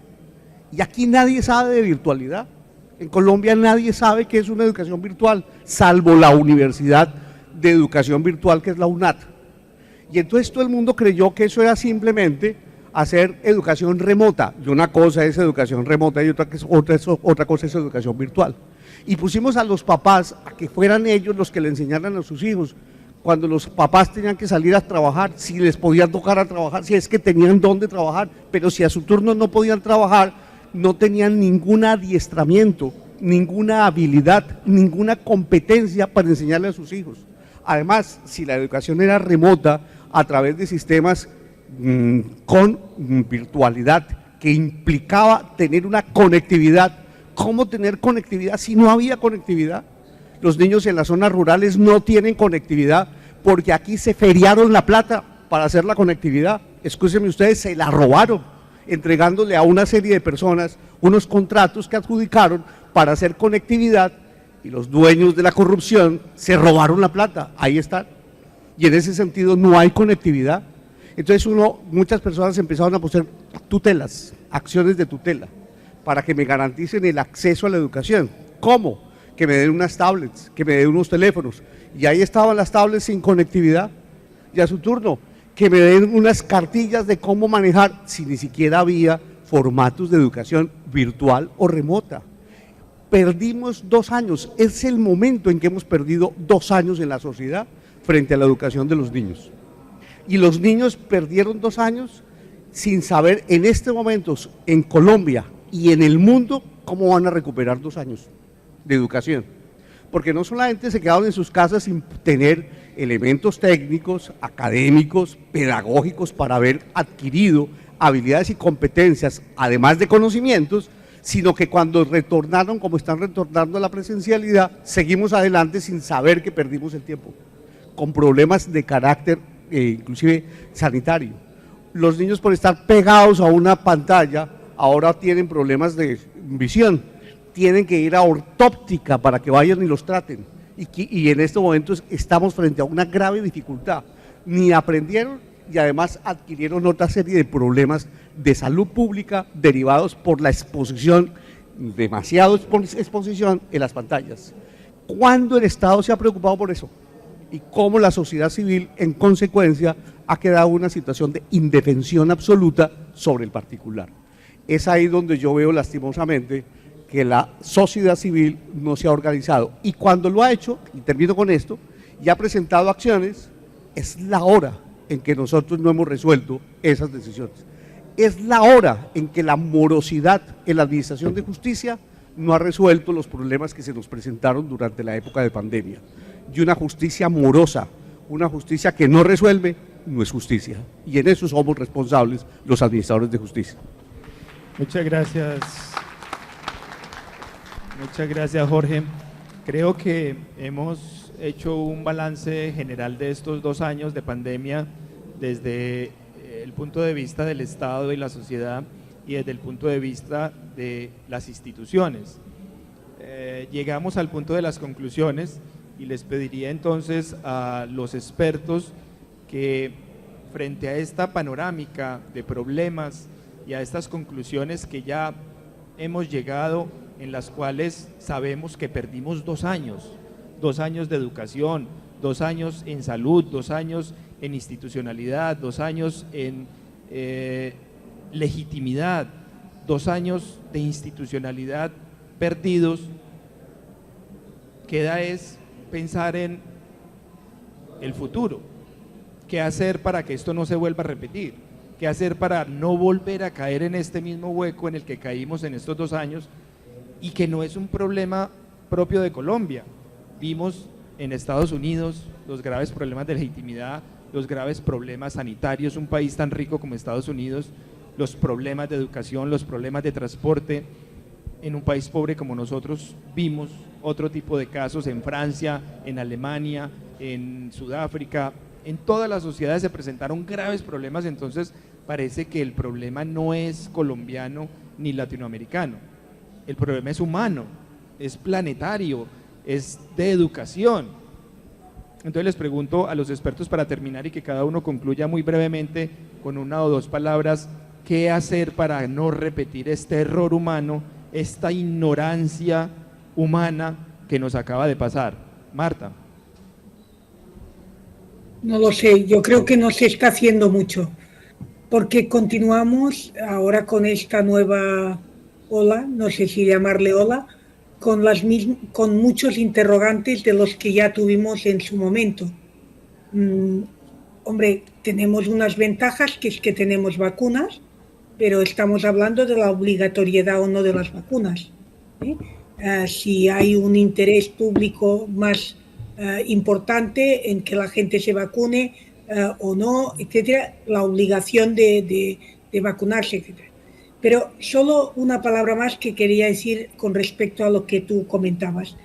y aquí nadie sabe de virtualidad. En Colombia nadie sabe qué es una educación virtual, salvo la Universidad de Educación Virtual, que es la UNAT. Y entonces todo el mundo creyó que eso era simplemente hacer educación remota, y una cosa es educación remota y otra cosa es educación virtual. Y pusimos a los papás a que fueran ellos los que le enseñaran a sus hijos, cuando los papás tenían que salir a trabajar, si les podía tocar a trabajar, si es que tenían dónde trabajar, pero si a su turno no podían trabajar, no tenían ningún adiestramiento, ninguna habilidad, ninguna competencia para enseñarle a sus hijos. Además, si la educación era remota, a través de sistemas con virtualidad, que implicaba tener una conectividad. ¿Cómo tener conectividad si no había conectividad? Los niños en las zonas rurales no tienen conectividad porque aquí se feriaron la plata para hacer la conectividad. Escúchenme ustedes, se la robaron, entregándole a una serie de personas unos contratos que adjudicaron para hacer conectividad, y los dueños de la corrupción se robaron la plata. Ahí están. Y en ese sentido no hay conectividad. Entonces muchas personas empezaron a poner tutelas, acciones de tutela, para que me garanticen el acceso a la educación. ¿Cómo? Que me den unas tablets, que me den unos teléfonos. Y ahí estaban las tablets sin conectividad. Y a su turno, que me den unas cartillas de cómo manejar, si ni siquiera había formatos de educación virtual o remota. Perdimos 2 años, es el momento en que hemos perdido 2 años en la sociedad frente a la educación de los niños. Y los niños perdieron 2 años sin saber en este momento en Colombia y en el mundo, ¿cómo van a recuperar 2 años de educación? Porque no solamente se quedaron en sus casas sin tener elementos técnicos, académicos, pedagógicos para haber adquirido habilidades y competencias, además de conocimientos, sino que cuando retornaron, como están retornando a la presencialidad, seguimos adelante sin saber que perdimos el tiempo, con problemas de carácter inclusive sanitario. Los niños, por estar pegados a una pantalla, ahora tienen problemas de visión, tienen que ir a ortóptica para que vayan y los traten, y en estos momentos estamos frente a una grave dificultad. Ni aprendieron y además adquirieron otra serie de problemas de salud pública derivados por la exposición, demasiada exposición en las pantallas. ¿Cuándo el Estado se ha preocupado por eso? Y cómo la sociedad civil, en consecuencia, ha quedado en una situación de indefensión absoluta sobre el particular. Es ahí donde yo veo lastimosamente que la sociedad civil no se ha organizado, y cuando lo ha hecho, y termino con esto, y ha presentado acciones, es la hora en que nosotros no hemos resuelto esas decisiones. Es la hora en que la morosidad en la administración de justicia no ha resuelto los problemas que se nos presentaron durante la época de pandemia. Y una justicia morosa, una justicia que no resuelve, no es justicia. Y en eso somos responsables los administradores de justicia. Muchas gracias. Muchas gracias, Jorge. Creo que hemos hecho un balance general de estos 2 años de pandemia desde el punto de vista del Estado y la sociedad y desde el punto de vista de las instituciones. Llegamos al punto de las conclusiones y les pediría entonces a los expertos que frente a esta panorámica de problemas y a estas conclusiones que ya hemos llegado, en las cuales sabemos que perdimos 2 años, 2 años de educación, 2 años en salud, 2 años en institucionalidad, 2 años en legitimidad, 2 años de institucionalidad perdidos. Queda es pensar en el futuro, qué hacer para que esto no se vuelva a repetir, qué hacer para no volver a caer en este mismo hueco en el que caímos en estos 2 años, y que no es un problema propio de Colombia. Vimos en Estados Unidos los graves problemas de legitimidad, los graves problemas sanitarios, un país tan rico como Estados Unidos, los problemas de educación, los problemas de transporte. En un país pobre como nosotros vimos otro tipo de casos en Francia, en Alemania, en Sudáfrica. En todas las sociedades se presentaron graves problemas, entonces parece que el problema no es colombiano ni latinoamericano. El problema es humano, es planetario, es de educación. Entonces les pregunto a los expertos, para terminar y que cada uno concluya muy brevemente con 1 o 2 palabras, ¿qué hacer para no repetir este error humano, esta ignorancia humana que nos acaba de pasar? Marta. No lo sé, yo creo que no se está haciendo mucho, porque continuamos ahora con esta nueva ola, no sé si llamarle ola, con muchos interrogantes de los que ya tuvimos en su momento. Hombre, tenemos unas ventajas, que es que tenemos vacunas, pero estamos hablando de la obligatoriedad o no de las vacunas. Si hay un interés público más importante en que la gente se vacune o no, etcétera, la obligación de vacunarse, etcétera. Pero solo una palabra más que quería decir con respecto a lo que tú comentabas.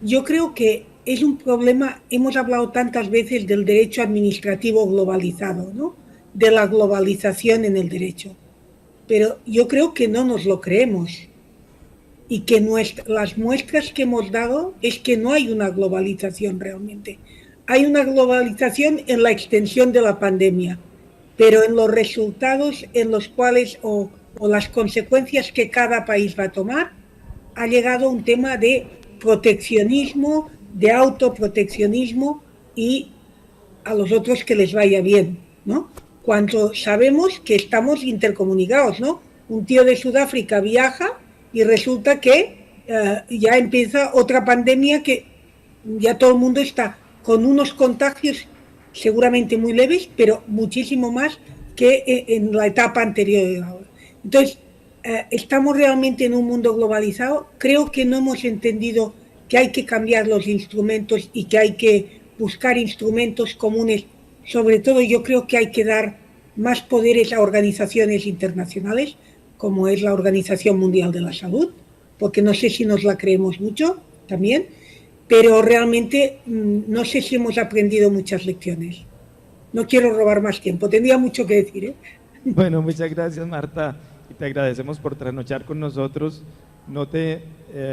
Yo creo que es un problema, hemos hablado tantas veces del derecho administrativo globalizado, ¿no? De la globalización en el derecho, pero yo creo que no nos lo creemos, y que las muestras que hemos dado es que no hay una globalización realmente. Hay una globalización en la extensión de la pandemia, pero en los resultados en los cuales o las consecuencias que cada país va a tomar, ha llegado un tema de proteccionismo, de autoproteccionismo, y a los otros que les vaya bien, ¿no? Cuando sabemos que estamos intercomunicados, ¿no? Un tío de Sudáfrica viaja y resulta que ya empieza otra pandemia, que ya todo el mundo está con unos contagios seguramente muy leves, pero muchísimo más que en la etapa anterior. Entonces, estamos realmente en un mundo globalizado. Creo que no hemos entendido que hay que cambiar los instrumentos y que hay que buscar instrumentos comunes. Sobre todo, yo creo que hay que dar más poderes a organizaciones internacionales, como es la Organización Mundial de la Salud, porque no sé si nos la creemos mucho también, pero realmente no sé si hemos aprendido muchas lecciones. No quiero robar más tiempo, tendría mucho que decir, ¿eh? Bueno, muchas gracias, Marta, y te agradecemos por trasnochar con nosotros. No te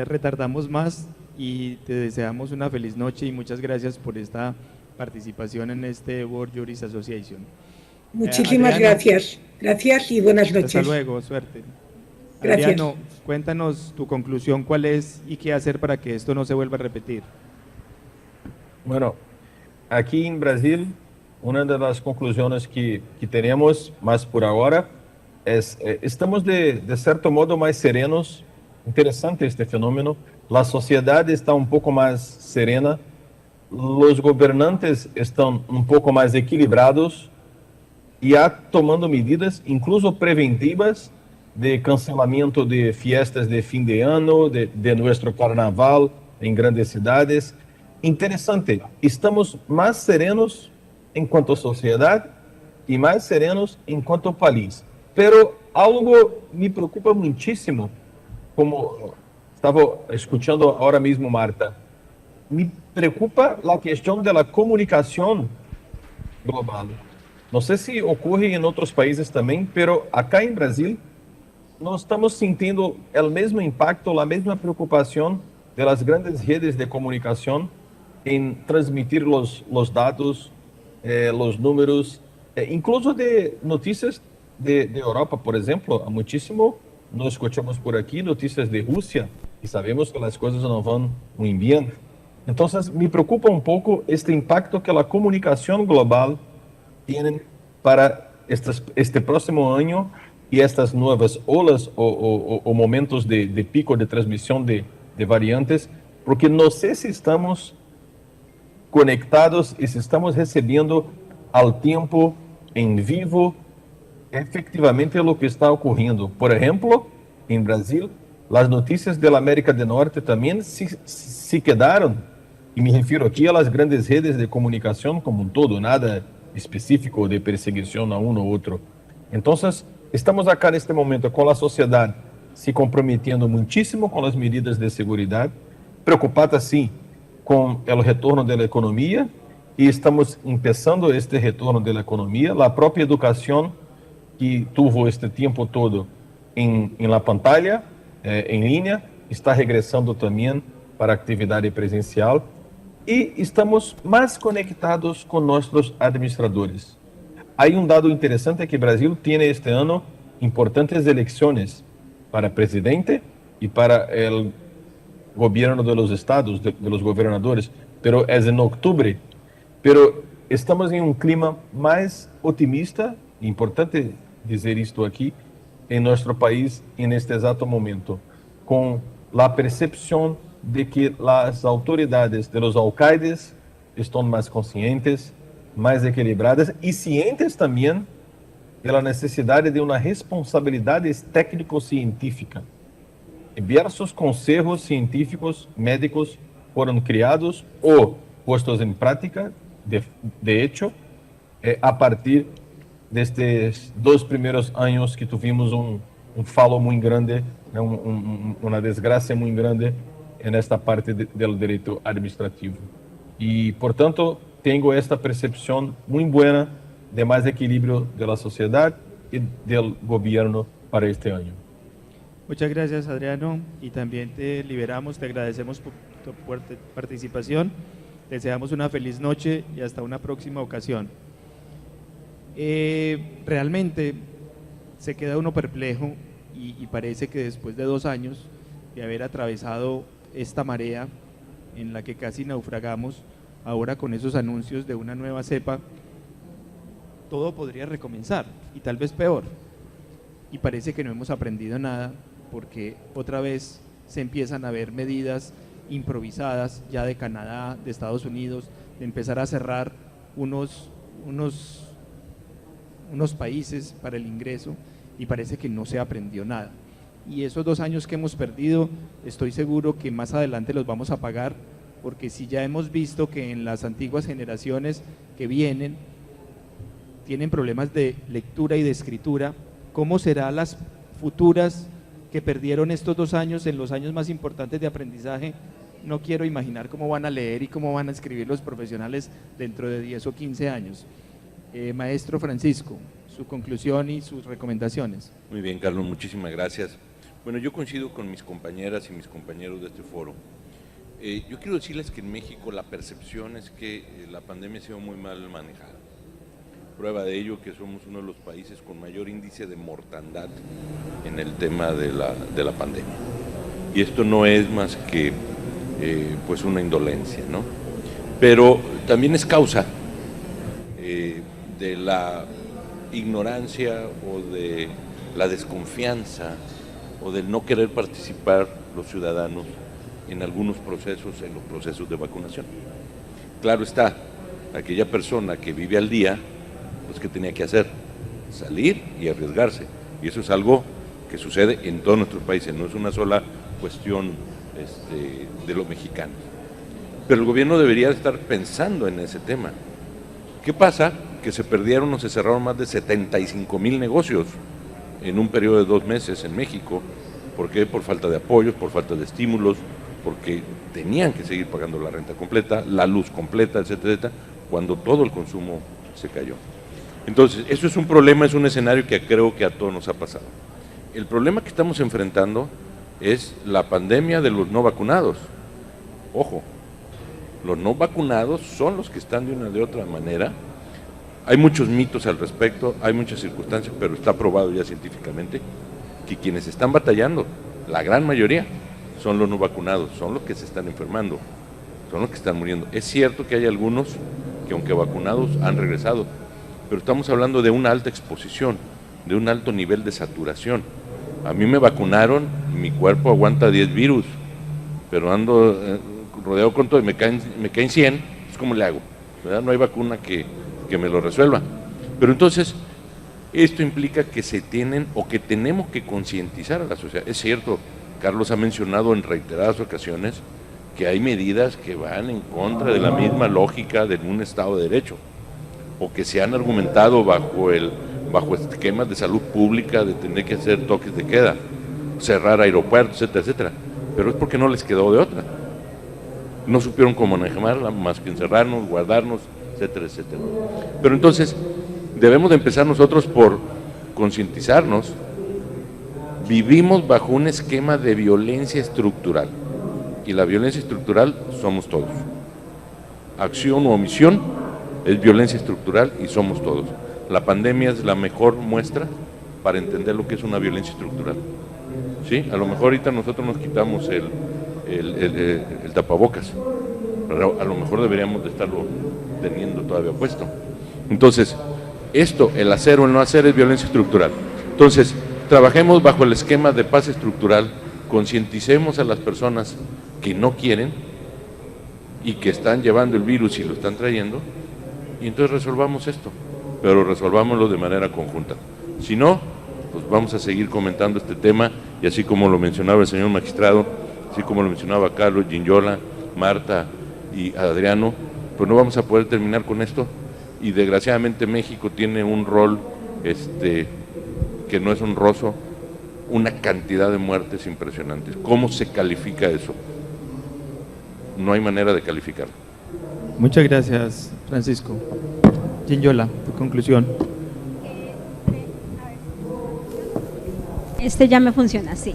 retardamos más y te deseamos una feliz noche y muchas gracias por esta participación en este World Juris Association. Muchísimas Adriano, gracias y buenas noches. hasta luego, suerte. Gracias. Adriano, cuéntanos tu conclusión, cuál es y qué hacer para que esto no se vuelva a repetir. Bueno, aquí en Brasil, una de las conclusiones que tenemos más por ahora es, estamos de cierto modo más serenos. Interesante este fenómeno. La sociedad está un poco más serena, los gobernantes están un poco más equilibrados y ya tomando medidas incluso preventivas de cancelamiento de fiestas de fin de año, de nuestro carnaval en grandes ciudades. Interesante, estamos más serenos en cuanto a sociedad y más serenos en cuanto a país. Pero algo me preocupa muchísimo, como estaba escuchando ahora mismo Marta, me preocupa la cuestión de la comunicación global. No sé si ocurre en otros países también, pero acá en Brasil no estamos sintiendo el mismo impacto, la misma preocupación de las grandes redes de comunicación en transmitir los datos, los números, incluso de noticias de Europa, por ejemplo. Muchísimo no escuchamos por aquí noticias de Rusia y sabemos que las cosas no van muy bien. Entonces me preocupa un poco este impacto que la comunicación global tiene para este próximo año y estas nuevas olas o momentos de pico de transmisión de variantes, porque no sé si estamos conectados y si estamos recibiendo al tiempo en vivo efectivamente lo que está ocurriendo. Por ejemplo, en Brasil, las noticias de la América del Norte también se quedaron, y me refiero aquí a las grandes redes de comunicación como un todo, nada específico de perseguición a uno u otro. Entonces, estamos acá en este momento con la sociedad se comprometiendo muchísimo con las medidas de seguridad, preocupada sí con el retorno de la economía, y estamos empezando este retorno de la economía. La propia educación que tuvo este tiempo todo en la pantalla, en línea, está regresando también para actividad presencial, y estamos más conectados con nuestros administradores. Hay un dado interesante que Brasil tiene este año importantes elecciones para presidente y para el gobierno de los estados, de los gobernadores, pero es en octubre. Pero estamos en un clima más optimista, importante decir esto aquí, en nuestro país en este exato momento, con la percepción de que las autoridades de los alcaldes están más conscientes, más equilibradas y cientes también de la necesidad de una responsabilidad técnico-científica. Diversos consejos científicos médicos fueron criados o puestos en práctica, de hecho, a partir de estos 2 primeros años que tuvimos un falo muy grande, una desgracia muy grande en esta parte del derecho administrativo. Y por tanto, tengo esta percepción muy buena de más equilibrio de la sociedad y del gobierno para este año. Muchas gracias, Adriano, y también te liberamos, te agradecemos por tu participación, deseamos una feliz noche y hasta una próxima ocasión. Realmente se queda uno perplejo y parece que después de 2 años de haber atravesado esta marea en la que casi naufragamos, ahora con esos anuncios de una nueva cepa, todo podría recomenzar y tal vez peor. Y parece que no hemos aprendido nada, porque otra vez se empiezan a ver medidas improvisadas ya de Canadá, de Estados Unidos, de empezar a cerrar unos países para el ingreso, y parece que no se aprendió nada. y esos 2 años que hemos perdido, estoy seguro que más adelante los vamos a pagar, porque si ya hemos visto que en las antiguas generaciones que vienen tienen problemas de lectura y de escritura, ¿cómo serán las futuras que perdieron estos 2 años en los años más importantes de aprendizaje? No quiero imaginar cómo van a leer y cómo van a escribir los profesionales dentro de 10 o 15 años. Maestro Francisco, su conclusión y sus recomendaciones. Muy bien, Carlos, muchísimas gracias. Bueno, yo coincido con mis compañeras y mis compañeros de este foro. Yo quiero decirles que en México la percepción es que la pandemia ha sido muy mal manejada. Prueba de ello que somos uno de los países con mayor índice de mortandad en el tema de la pandemia. Y esto no es más que pues una indolencia, ¿no? Pero también es causa de la ignorancia o de la desconfianza o del no querer participar los ciudadanos en algunos procesos, en los procesos de vacunación. Claro está, aquella persona que vive al día, pues ¿qué tenía que hacer? Salir y arriesgarse. Y eso es algo que sucede en todos nuestros países, no es una sola cuestión de los mexicanos. Pero el gobierno debería estar pensando en ese tema. ¿Qué pasa? Que se perdieron o se cerraron más de 75,000 negocios en un periodo de 2 meses en México. ¿Por qué? Por falta de apoyos, por falta de estímulos, porque tenían que seguir pagando la renta completa, la luz completa, etcétera, etcétera, cuando todo el consumo se cayó. Entonces, eso es un problema, es un escenario que creo que a todos nos ha pasado. El problema que estamos enfrentando es la pandemia de los no vacunados. Ojo, los no vacunados son los que están de una o de otra manera. Hay muchos mitos al respecto, hay muchas circunstancias, pero está probado ya científicamente que quienes están batallando, la gran mayoría, son los no vacunados, son los que se están enfermando, son los que están muriendo. Es cierto que hay algunos que aunque vacunados han regresado, pero estamos hablando de una alta exposición, de un alto nivel de saturación. A mí me vacunaron y mi cuerpo aguanta 10 virus, pero ando rodeado con todo y me caen 100, pues ¿cómo le hago? ¿Verdad? No hay vacuna que me lo resuelva. Pero entonces, esto implica que se tienen o que tenemos que concientizar a la sociedad. Es cierto, Carlos ha mencionado en reiteradas ocasiones que hay medidas que van en contra de la misma lógica de un Estado de Derecho, o que se han argumentado bajo esquemas de salud pública de tener que hacer toques de queda, cerrar aeropuertos, etcétera, etcétera. Pero es porque no les quedó de otra. No supieron cómo manejarla, más que encerrarnos, guardarnos, etcétera, etcétera. Pero entonces, debemos de empezar nosotros por concientizarnos. Vivimos bajo un esquema de violencia estructural, y la violencia estructural somos todos. Acción o omisión es violencia estructural y somos todos. La pandemia es la mejor muestra para entender lo que es una violencia estructural. ¿Sí? A lo mejor ahorita nosotros nos quitamos el tapabocas, pero a lo mejor deberíamos de estarlo teniendo todavía puesto. Entonces, esto, el hacer o el no hacer, es violencia estructural. Entonces, trabajemos bajo el esquema de paz estructural, concienticemos a las personas que no quieren y que están llevando el virus y lo están trayendo, y entonces resolvamos esto, pero resolvámoslo de manera conjunta. Si no, pues vamos a seguir comentando este tema, y así como lo mencionaba el señor magistrado, así como lo mencionaba Carlos, Ginyola, Marta y Adriano, pues no vamos a poder terminar con esto, y desgraciadamente México tiene un rol que no es honroso, una cantidad de muertes impresionantes. ¿Cómo se califica eso? No hay manera de calificarlo. Muchas gracias, Francisco. Ginyola, tu conclusión. Ya me funciona, sí.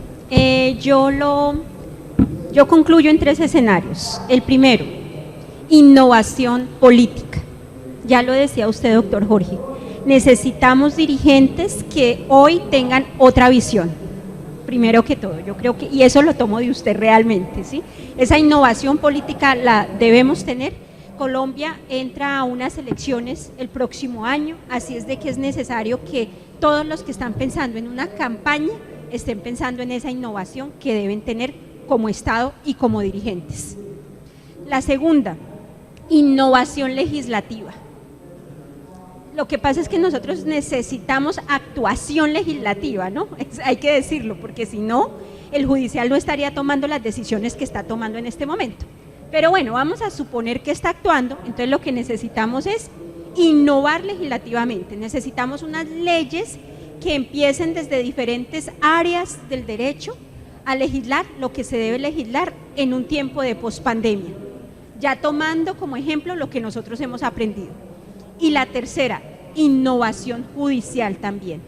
Yo concluyo en 3 escenarios. El primero, innovación política. Ya lo decía usted, doctor Jorge. Necesitamos dirigentes que hoy tengan otra visión. Primero que todo, yo creo que, y eso lo tomo de usted realmente, ¿sí? Esa innovación política la debemos tener. Colombia entra a unas elecciones el próximo año, así es de que es necesario que todos los que están pensando en una campaña estén pensando en esa innovación que deben tener como Estado y como dirigentes. La segunda, innovación legislativa. Lo que pasa es que nosotros necesitamos actuación legislativa, ¿no? Hay que decirlo, porque si no, el judicial no estaría tomando las decisiones que está tomando en este momento. Pero bueno, vamos a suponer que está actuando, entonces lo que necesitamos es innovar legislativamente. Necesitamos unas leyes que empiecen desde diferentes áreas del derecho a legislar lo que se debe legislar en un tiempo de pospandemia, ya tomando como ejemplo lo que nosotros hemos aprendido. Y la tercera, innovación judicial también.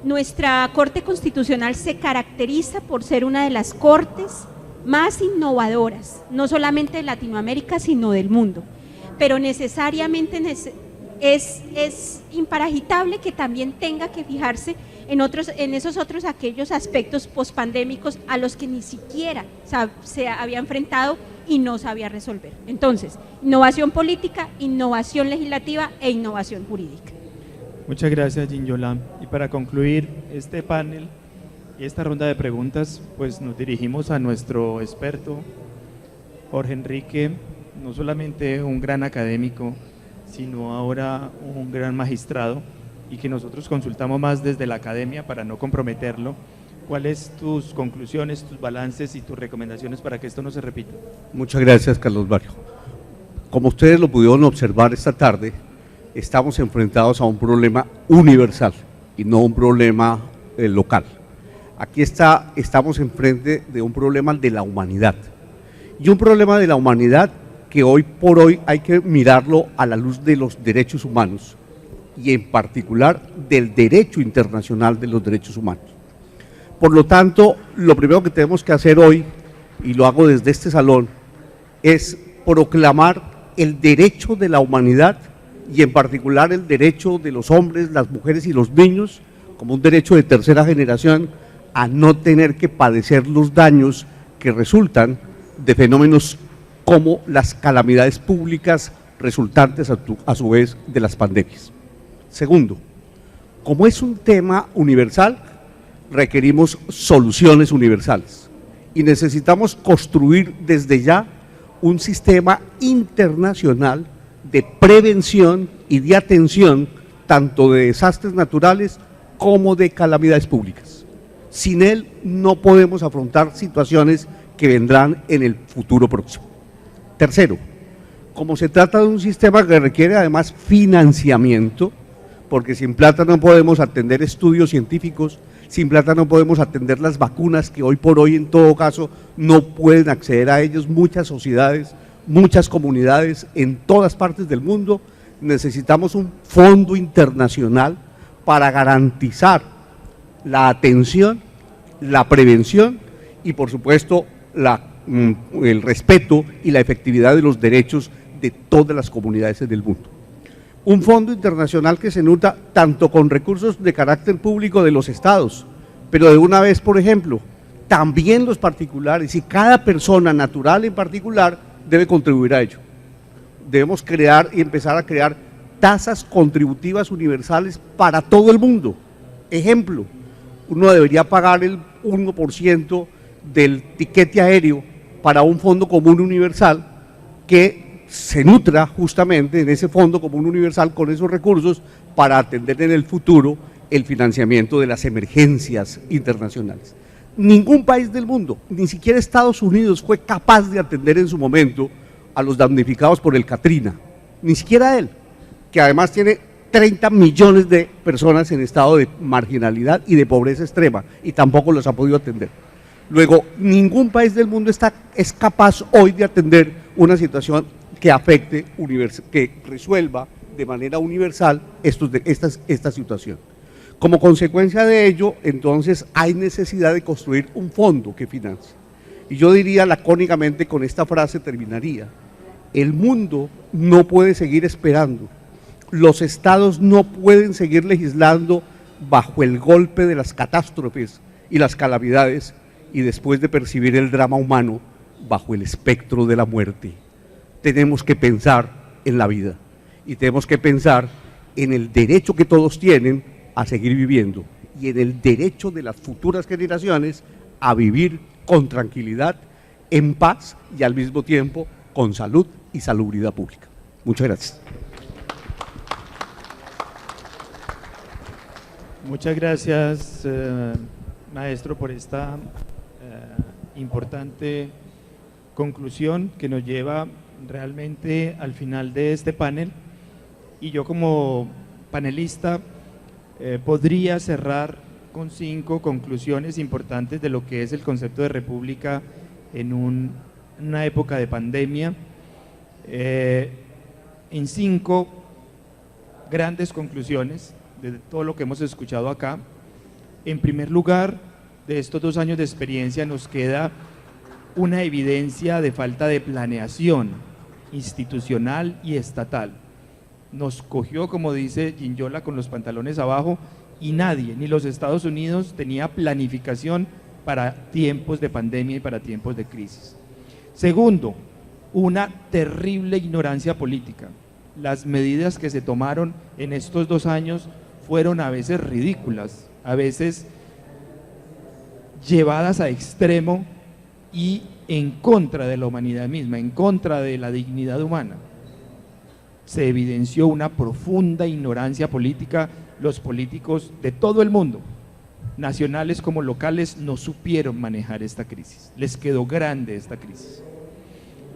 Nuestra Corte Constitucional se caracteriza por ser una de las cortes más innovadoras, no solamente de Latinoamérica, sino del mundo, pero necesariamente es imparagitable que también tenga que fijarse en esos otros aquellos aspectos pospandémicos a los que ni siquiera se había enfrentado y no sabía resolver. Entonces, innovación política, innovación legislativa e innovación jurídica. Muchas gracias, Ginyolam. Y para concluir este panel y esta ronda de preguntas, pues nos dirigimos a nuestro experto, Jorge Enrique, no solamente un gran académico, sino ahora un gran magistrado, y que nosotros consultamos más desde la academia para no comprometerlo. ¿Cuáles tus conclusiones, tus balances y tus recomendaciones para que esto no se repita? Muchas gracias, Carlos Mario. Como ustedes lo pudieron observar esta tarde, estamos enfrentados a un problema universal y no un problema local. Aquí estamos enfrente de un problema de la humanidad, y un problema de la humanidad que hoy por hoy hay que mirarlo a la luz de los derechos humanos y en particular del derecho internacional de los derechos humanos. Por lo tanto, lo primero que tenemos que hacer hoy, y lo hago desde este salón, es proclamar el derecho de la humanidad y en particular el derecho de los hombres, las mujeres y los niños como un derecho de tercera generación a no tener que padecer los daños que resultan de fenómenos como las calamidades públicas resultantes a su vez de las pandemias. Segundo, como es un tema universal, requerimos soluciones universales y necesitamos construir desde ya un sistema internacional de prevención y de atención tanto de desastres naturales como de calamidades públicas. Sin él no podemos afrontar situaciones que vendrán en el futuro próximo. Tercero, como se trata de un sistema que requiere además financiamiento, porque sin plata no podemos atender estudios científicos, sin plata no podemos atender las vacunas que hoy por hoy en todo caso no pueden acceder a ellos muchas sociedades, muchas comunidades en todas partes del mundo. Necesitamos un fondo internacional para garantizar la atención, la prevención y por supuesto el respeto y la efectividad de los derechos de todas las comunidades del mundo. Un fondo internacional que se nutra tanto con recursos de carácter público de los estados, pero de una vez, por ejemplo, también los particulares y cada persona natural en particular debe contribuir a ello. Debemos crear y empezar a crear tasas contributivas universales para todo el mundo. Ejemplo, uno debería pagar el 1% del tiquete aéreo para un fondo común universal que se nutra justamente en ese fondo común universal con esos recursos para atender en el futuro el financiamiento de las emergencias internacionales. Ningún país del mundo, ni siquiera Estados Unidos, fue capaz de atender en su momento a los damnificados por el Katrina, ni siquiera él, que además tiene 30 millones de personas en estado de marginalidad y de pobreza extrema, y tampoco los ha podido atender. Luego, ningún país del mundo es capaz hoy de atender una situación que afecte, que resuelva de manera universal esta situación. Como consecuencia de ello, entonces, hay necesidad de construir un fondo que financie. Y yo diría lacónicamente, con esta frase terminaría: el mundo no puede seguir esperando, los estados no pueden seguir legislando bajo el golpe de las catástrofes y las calamidades y después de percibir el drama humano bajo el espectro de la muerte. Tenemos que pensar en la vida y tenemos que pensar en el derecho que todos tienen a seguir viviendo y en el derecho de las futuras generaciones a vivir con tranquilidad, en paz y al mismo tiempo con salud y salubridad pública. Muchas gracias. Muchas gracias, maestro, por esta importante conclusión que nos lleva realmente al final de este panel. Y yo como panelista podría cerrar con 5 conclusiones importantes de lo que es el concepto de república en una época de pandemia, en 5 grandes conclusiones de todo lo que hemos escuchado acá. En primer lugar, de estos 2 años de experiencia nos queda una evidencia de falta de planeación institucional y estatal. Nos cogió, como dice Ginyola, con los pantalones abajo, y nadie, ni los Estados Unidos, tenía planificación para tiempos de pandemia y para tiempos de crisis. Segundo, una terrible ignorancia política. Las medidas que se tomaron en estos 2 años fueron a veces ridículas, a veces llevadas a extremo y en contra de la humanidad misma, en contra de la dignidad humana. Se evidenció una profunda ignorancia política. Los políticos de todo el mundo, nacionales como locales, no supieron manejar esta crisis. Les quedó grande esta crisis.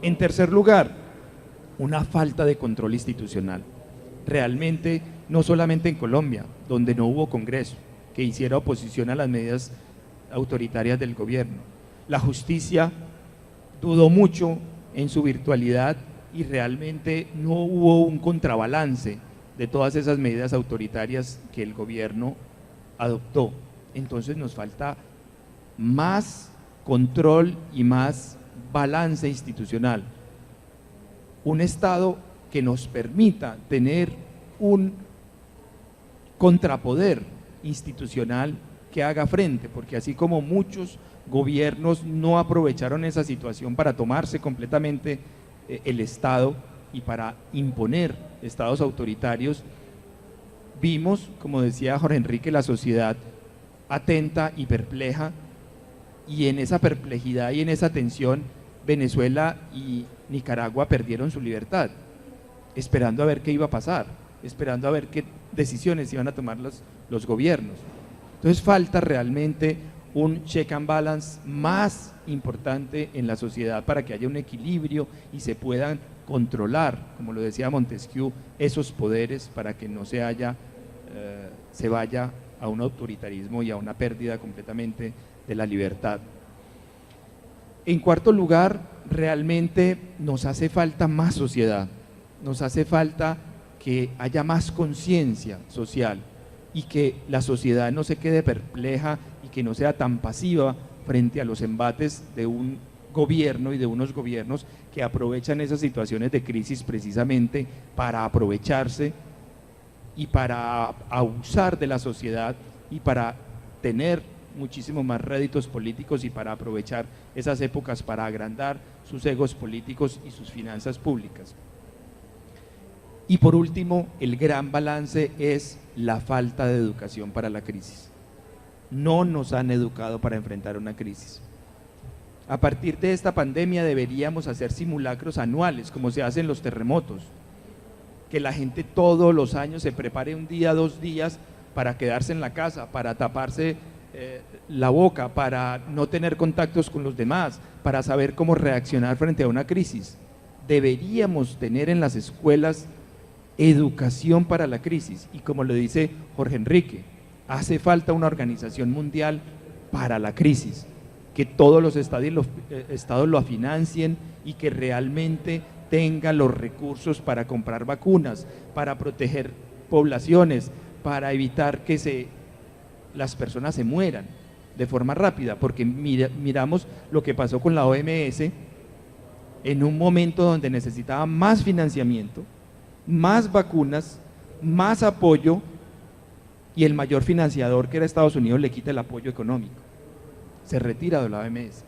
En tercer lugar, una falta de control institucional. Realmente, no solamente en Colombia, donde no hubo Congreso que hiciera oposición a las medidas autoritarias del gobierno. La justicia dudó mucho en su virtualidad y realmente no hubo un contrabalance de todas esas medidas autoritarias que el gobierno adoptó. Entonces nos falta más control y más balance institucional. Un Estado que nos permita tener un contrapoder institucional que haga frente, porque así como muchos gobiernos no aprovecharon esa situación para tomarse completamente el Estado y para imponer estados autoritarios, vimos, como decía Jorge Enrique, la sociedad atenta y perpleja, y en esa perplejidad y en esa tensión Venezuela y Nicaragua perdieron su libertad, esperando a ver qué iba a pasar, esperando a ver qué decisiones iban a tomar los gobiernos. Entonces falta realmente un check and balance más importante en la sociedad para que haya un equilibrio y se puedan controlar, como lo decía Montesquieu, esos poderes para que no se vaya a un autoritarismo y a una pérdida completamente de la libertad. En cuarto lugar, realmente nos hace falta más sociedad, nos hace falta que haya más conciencia social y que la sociedad no se quede perpleja y que no sea tan pasiva frente a los embates de un gobierno y de unos gobiernos que aprovechan esas situaciones de crisis precisamente para aprovecharse y para abusar de la sociedad y para tener muchísimo más réditos políticos y para aprovechar esas épocas para agrandar sus egos políticos y sus finanzas públicas. Y por último, el gran balance es la falta de educación para la crisis. No nos han educado para enfrentar una crisis. A partir de esta pandemia deberíamos hacer simulacros anuales, como se hacen los terremotos, que la gente todos los años se prepare un día, 2 días para quedarse en la casa, para taparse la boca, para no tener contactos con los demás, para saber cómo reaccionar frente a una crisis. Deberíamos tener en las escuelas educación para la crisis, y como lo dice Jorge Enrique, hace falta una organización mundial para la crisis, que todos los estados lo financien y que realmente tenga los recursos para comprar vacunas, para proteger poblaciones, para evitar que las personas se mueran de forma rápida, porque miramos lo que pasó con la OMS en un momento donde necesitaba más financiamiento, más vacunas, más apoyo, y el mayor financiador, que era Estados Unidos, le quita el apoyo económico, se retira de la OMS.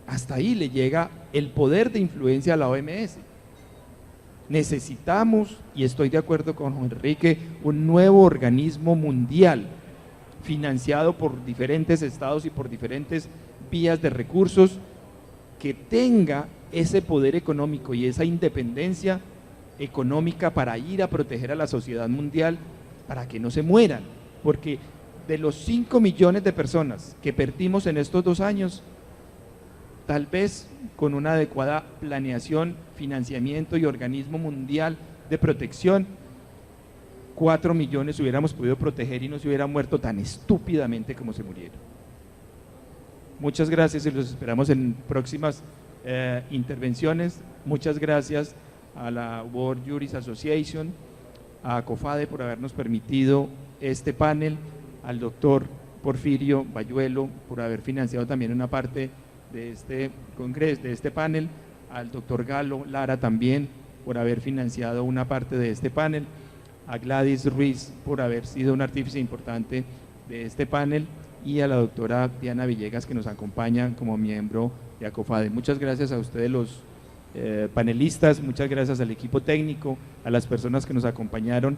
Hasta ahí le llega el poder de influencia a la OMS. Necesitamos, y estoy de acuerdo con Enrique, un nuevo organismo mundial financiado por diferentes estados y por diferentes vías de recursos, que tenga ese poder económico y esa independencia económica para ir a proteger a la sociedad mundial para que no se mueran, porque de los 5 millones de personas que perdimos en estos 2 años, tal vez con una adecuada planeación, financiamiento y organismo mundial de protección, 4 millones hubiéramos podido proteger y no se hubieran muerto tan estúpidamente como se murieron. Muchas gracias y los esperamos en próximas intervenciones. Muchas gracias a la World Juris Association, a COFADE por habernos permitido este panel, al doctor Porfirio Bayuelo por haber financiado también una parte de este congreso, de este panel, al doctor Galo Lara también por haber financiado una parte de este panel, a Gladys Ruiz por haber sido un artífice importante de este panel y a la doctora Diana Villegas que nos acompaña como miembro de ACOFADE. Muchas gracias a ustedes los panelistas, muchas gracias al equipo técnico, a las personas que nos acompañaron.